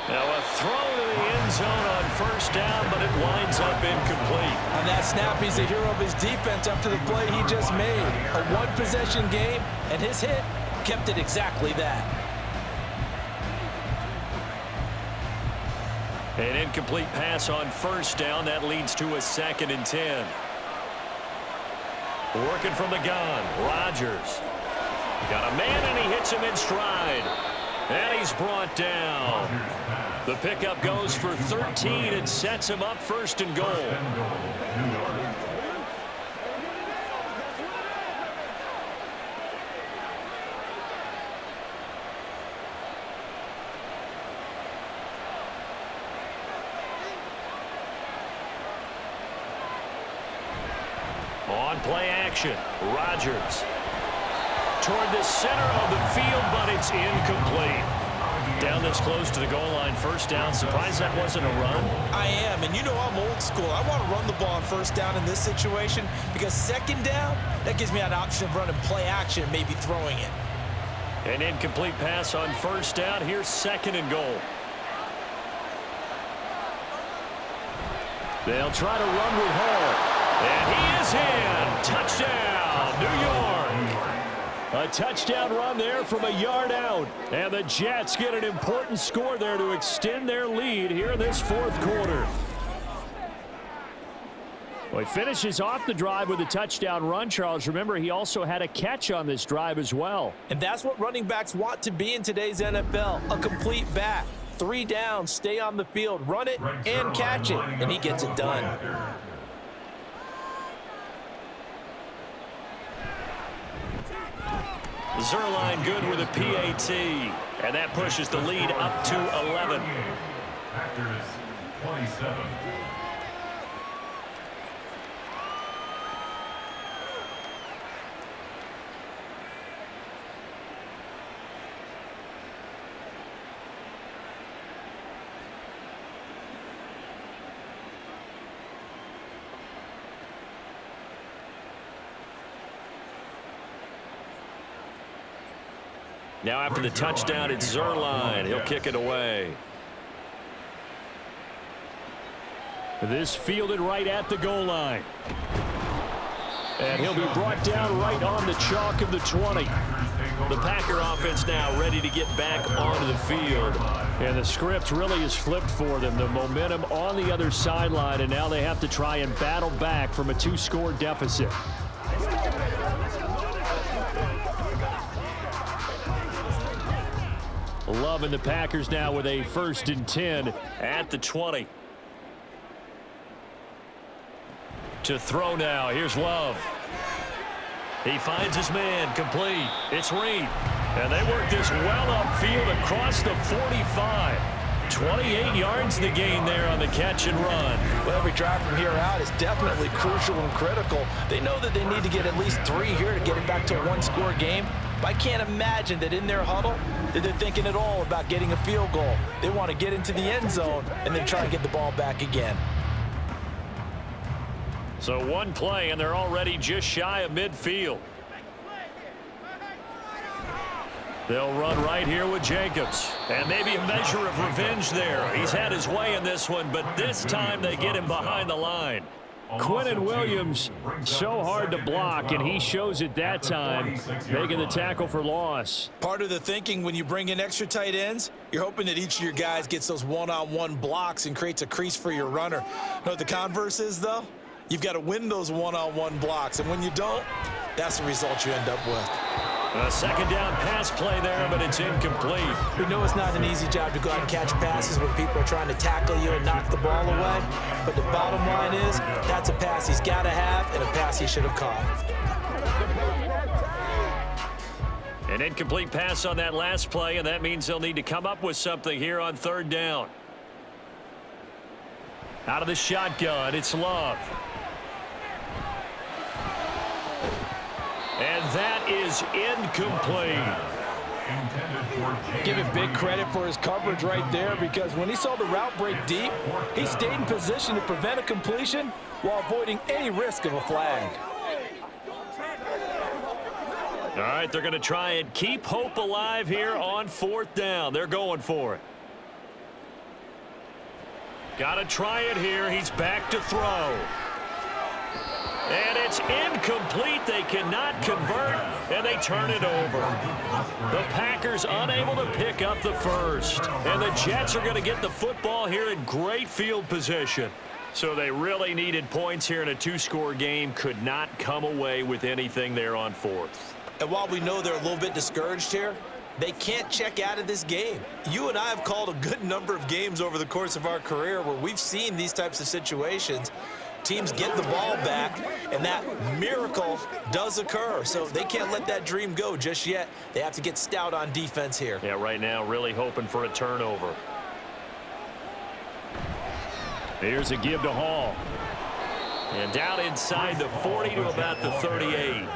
Now a throw to the end zone on first down, but it winds up incomplete. On that snap, he's the hero of his defense after the play he just made. A one-possession game, and his hit kept it exactly that. An incomplete pass on first down. That leads to a 2nd and 10. Working from the gun, Rodgers. Got a man, and he hits him in stride. And he's brought down. The pickup goes for 13 and sets him up 1st and goal. On play action, Rodgers toward the center of the field, but it's incomplete. Down this close to the goal line, 1st down. Surprised that wasn't a run? I am, and you know I'm old school. I want to run the ball on 1st down in this situation because 2nd down, that gives me an option of running play action and maybe throwing it. An incomplete pass on 1st down. Here's 2nd and goal. They'll try to run with Hall. And he is in. Touchdown, New York. A touchdown run there from a yard out. And the Jets get an important score there to extend their lead here in this 4th quarter. Well, he finishes off the drive with a touchdown run, Charles. Remember, he also had a catch on this drive as well. And that's what running backs want to be in today's NFL, a complete back. 3 downs, stay on the field, run it, and catch it. And he gets it done. Zerline good with a PAT, and that pushes the lead up to 11. Packers 27. Now after the touchdown, it's Zerline. He'll kick it away. This fielded right at the goal line. And he'll be brought down right on the chalk of the 20. The Packer offense now ready to get back onto the field. And the script really is flipped for them. The momentum on the other sideline, and now they have to try and battle back from a 2-score deficit. Love and the Packers now with a 1st and 10 at the 20. To throw now. Here's Love. He finds his man complete. It's Reed. And they work this well upfield across the 45. 28 yards the gain there on the catch and run. Well, every drive from here out is definitely crucial and critical. They know that they need to get at least 3 here to get it back to a 1-score game. But I can't imagine that in their huddle that they're thinking at all about getting a field goal. They want to get into the end zone and then try and get the ball back again. So 1 play, and they're already just shy of midfield. They'll run right here with Jacobs. And maybe a measure of revenge there. He's had his way in this one, but this time they get him behind the line. Quinnen Williams, so hard to block, and he shows it that time, making the tackle for loss. Part of the thinking when you bring in extra tight ends, you're hoping that each of your guys gets those one-on-one blocks and creates a crease for your runner. You know what the converse is, though? You've got to win those one-on-one blocks, and when you don't, that's the result you end up with. A 2nd down pass play there, but it's incomplete. We know it's not an easy job to go out and catch passes when people are trying to tackle you and knock the ball away. But the bottom line is, that's a pass he's got to have and a pass he should have caught. An incomplete pass on that last play, and that means they'll need to come up with something here on 3rd down. Out of the shotgun, it's Love. And that is incomplete. Give him big credit for his coverage right there, because when he saw the route break deep, he stayed in position to prevent a completion while avoiding any risk of a flag. All right, they're going to try and keep hope alive here on 4th down. They're going for it. Got to try it here. He's back to throw. And it's incomplete. They cannot convert, and they turn it over. The Packers unable to pick up the first. And the Jets are going to get the football here in great field position. So they really needed points here in a 2-score game. Could not come away with anything there on 4th. And while we know they're a little bit discouraged here, They can't check out of this game. You and I have called a good number of games over the course of our career where we've seen these types of situations. Teams get the ball back, and that miracle does occur. So they can't let that dream go just yet. They have to get stout on defense here. Yeah, right now really hoping for a turnover. Here's a give to Hall. And down inside the 40 to about the 38.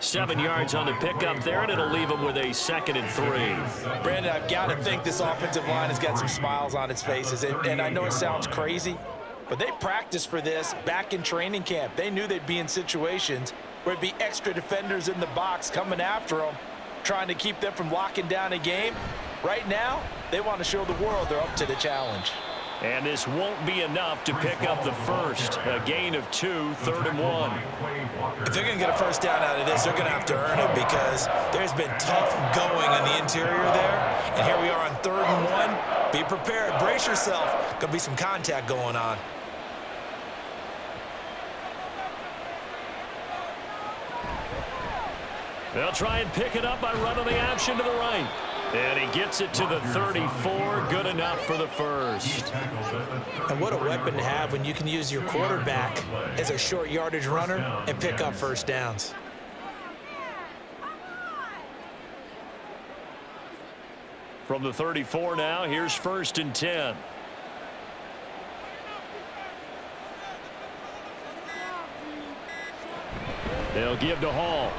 7 yards on the pickup there, and it'll leave him with a 2nd and 3. Brandon, I've got to think this offensive line has got some smiles on its faces. And I know it sounds crazy, but they practiced for this back in training camp. They knew they'd be in situations where it'd be extra defenders in the box coming after them, trying to keep them from locking down a game. Right now, they want to show the world they're up to the challenge. And this won't be enough to pick up the first. A gain of 2, 3rd and 1. If they're going to get a first down out of this, they're going to have to earn it because there's been tough going in the interior there. And here we are on 3rd and 1. Be prepared. Brace yourself. Going to be some contact going on. They'll try and pick it up by running the option to the right. And he gets it to the 34. Good enough for the first. And what a weapon to have when you can use your quarterback as a short yardage runner and pick up first downs. From the 34 now, here's 1st and 10. They'll give to Hall.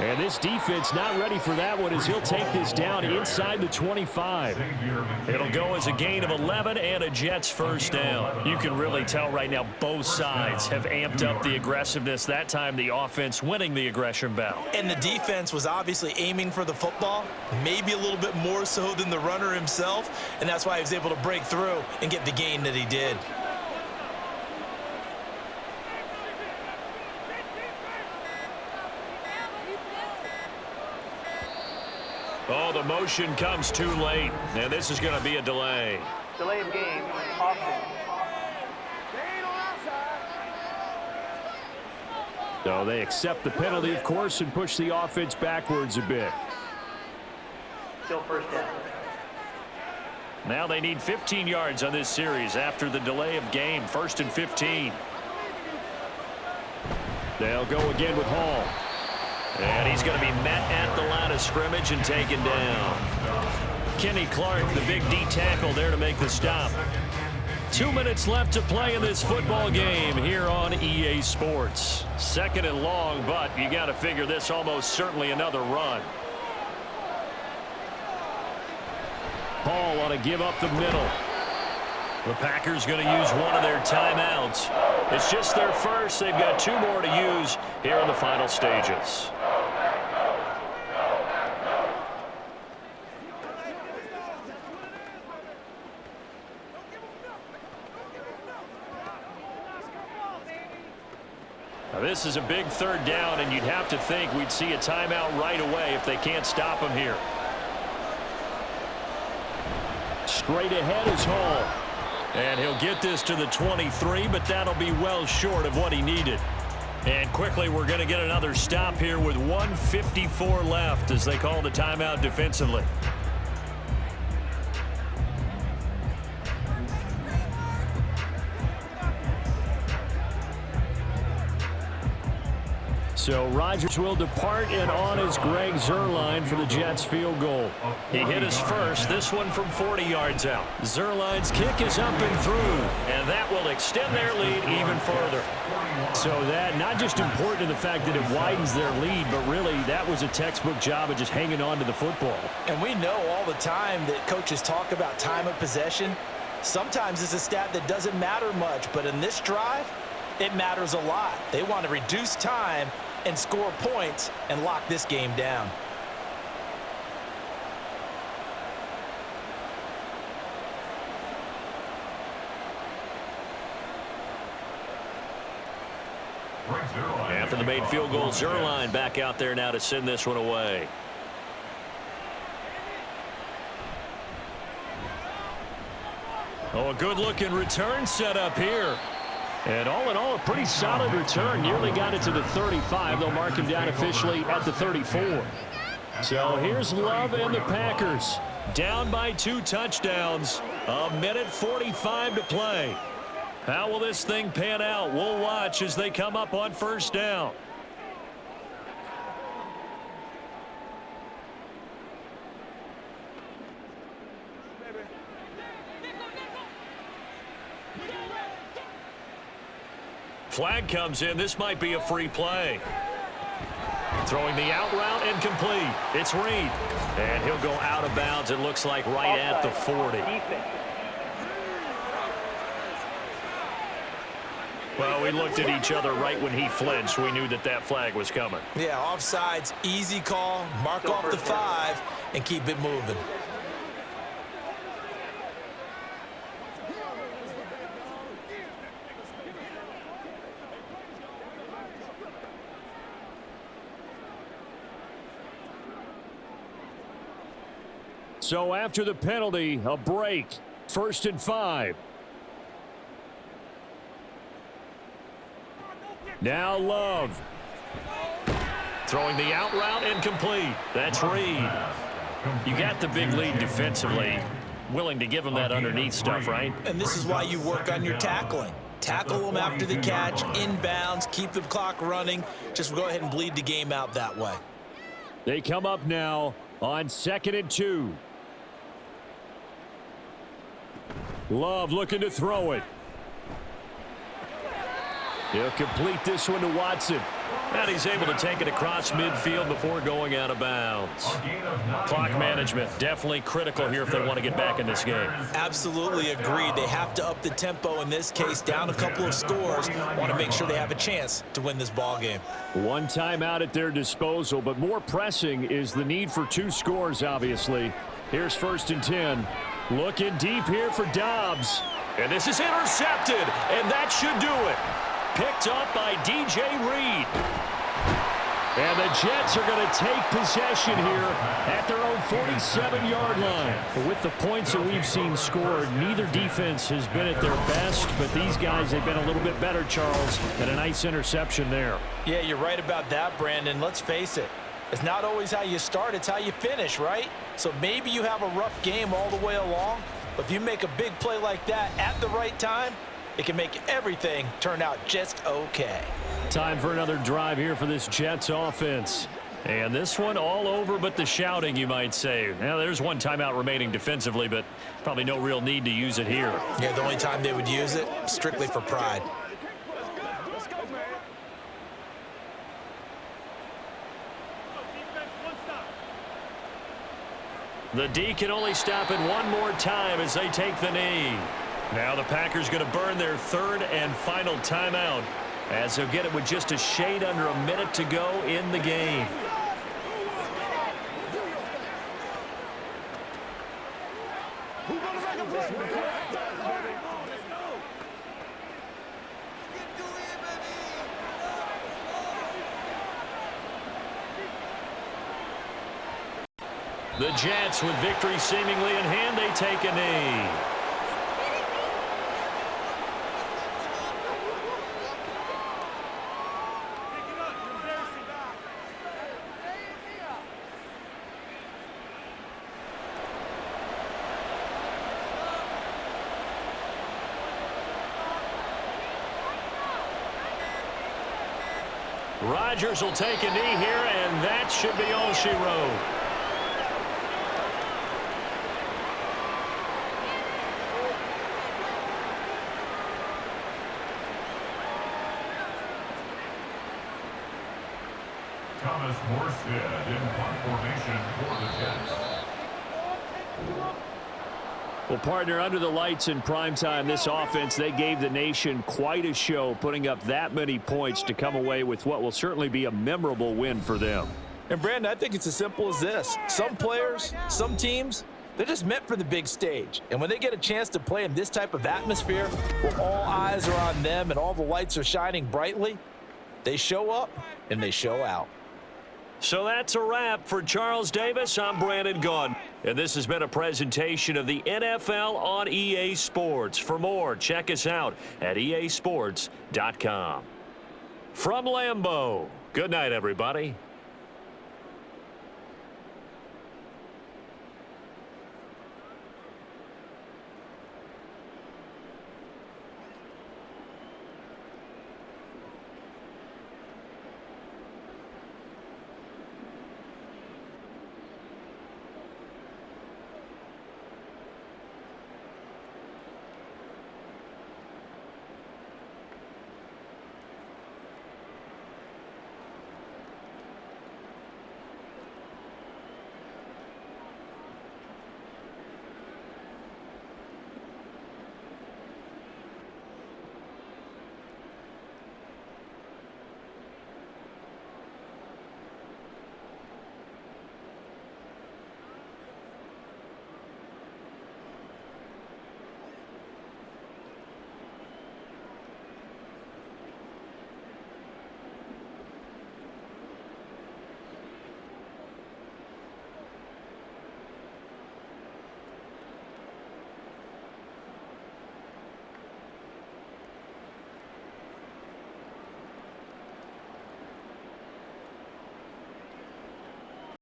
And this defense not ready for that one as he'll take this down inside the 25. It'll go as a gain of 11 and a Jets first down. You can really tell right now both sides have amped up the aggressiveness. That time the offense winning the aggression battle. And the defense was obviously aiming for the football, maybe a little bit more so than the runner himself, and that's why he was able to break through and get the gain that he did. Oh, the motion comes too late, and this is going to be a delay. Delay of game, offense. So they accept the penalty, of course, and push the offense backwards a bit. Still first down. Now they need 15 yards on this series after the delay of game. 1st and 15. They'll go again with Hall. And he's going to be met at the line of scrimmage and taken down. Kenny Clark, the big D tackle there to make the stop. 2 minutes left to play in this football game here on EA Sports. 2nd and long, but you got to figure this almost certainly another run. Hall ought to give up the middle. The Packers going to use one of their timeouts. It's just their first. They've got 2 more to use here in the final stages. Now this is a big 3rd down, and you'd have to think we'd see a timeout right away if they can't stop him here. Straight ahead is Hall. And he'll get this to the 23, but that'll be well short of what he needed. And quickly, we're going to get another stop here with 1:54 left as they call the timeout defensively. So Rodgers will depart, and on is Greg Zuerlein for the Jets field goal. He hit his first, this one from 40 yards out. Zuerlein's kick is up and through, and that will extend their lead even further. So that not just important to the fact that it widens their lead, but really that was a textbook job of just hanging on to the football. And we know all the time that coaches talk about time of possession. Sometimes it's a stat that doesn't matter much, but in this drive, it matters a lot. They want to reduce time and score points and lock this game down. After the made field goal, Zuerlein back out there now to send this one away. Oh, a good-looking return set up here. And all in all, a pretty solid return. Nearly got it to the 35. They'll mark him down officially at the 34. So here's Love and the Packers. Down by 2 touchdowns. 1:45 to play. How will this thing pan out? We'll watch as they come up on first down. Flag comes in. This might be a free play. Throwing the out route and complete. It's Reed. And he'll go out of bounds, it looks like, right at the 40. Well, we looked at each other right when he flinched. We knew that that flag was coming. Yeah, offsides, easy call. Mark off the 5 and keep it moving. So after the penalty, a break. 1st and 5. Now Love. Throwing the out route and complete. That's Reed. You got the big lead defensively. Willing to give him that underneath stuff, right? And this is why you work on your tackling. Tackle them after the catch, inbounds, keep the clock running. Just go ahead and bleed the game out that way. They come up now on 2nd and 2. Love looking to throw it. He'll complete this one to Watson. And he's able to take it across midfield before going out of bounds. Clock management definitely critical here if they want to get back in this game. Absolutely agreed. They have to up the tempo in this case, down a couple of scores. Want to make sure they have a chance to win this ball game. 1 timeout at their disposal, but more pressing is the need for 2 scores, obviously. Here's 1st and 10. Looking deep here for Dobbs. And this is intercepted, and that should do it. Picked up by DJ Reed. And the Jets are going to take possession here at their own 47-yard line. With the points that we've seen scored, neither defense has been at their best, but these guys have been a little bit better, Charles, and a nice interception there. Yeah, you're right about that, Brandon. Let's face it. It's not always how you start, it's how you finish, right? So maybe you have a rough game all the way along, but if you make a big play like that at the right time, it can make everything turn out just okay. Time for another drive here for this Jets offense. And this one all over but the shouting, you might say. Now, there's 1 timeout remaining defensively, but probably no real need to use it here. Yeah, the only time they would use it, strictly for pride. The D can only stop it 1 more time as they take the knee. Now the Packers going to burn their 3rd and final timeout as they'll get it with just a shade under a minute to go in the game. The Jets, with victory seemingly in hand, they take a knee. Rodgers will take a knee here, and that should be all she wrote. Thomas Morstead in punt formation for the Jets. Well, partner, under the lights in primetime, this offense, they gave the nation quite a show, putting up that many points to come away with what will certainly be a memorable win for them. And, Brandon, I think it's as simple as this. Some players, some teams, they're just meant for the big stage. And when they get a chance to play in this type of atmosphere where all eyes are on them and all the lights are shining brightly, they show up and they show out. So that's a wrap for Charles Davis. I'm Brandon Gaudin, and this has been a presentation of the NFL on EA Sports. For more, check us out at easports.com. From Lambeau, good night, everybody.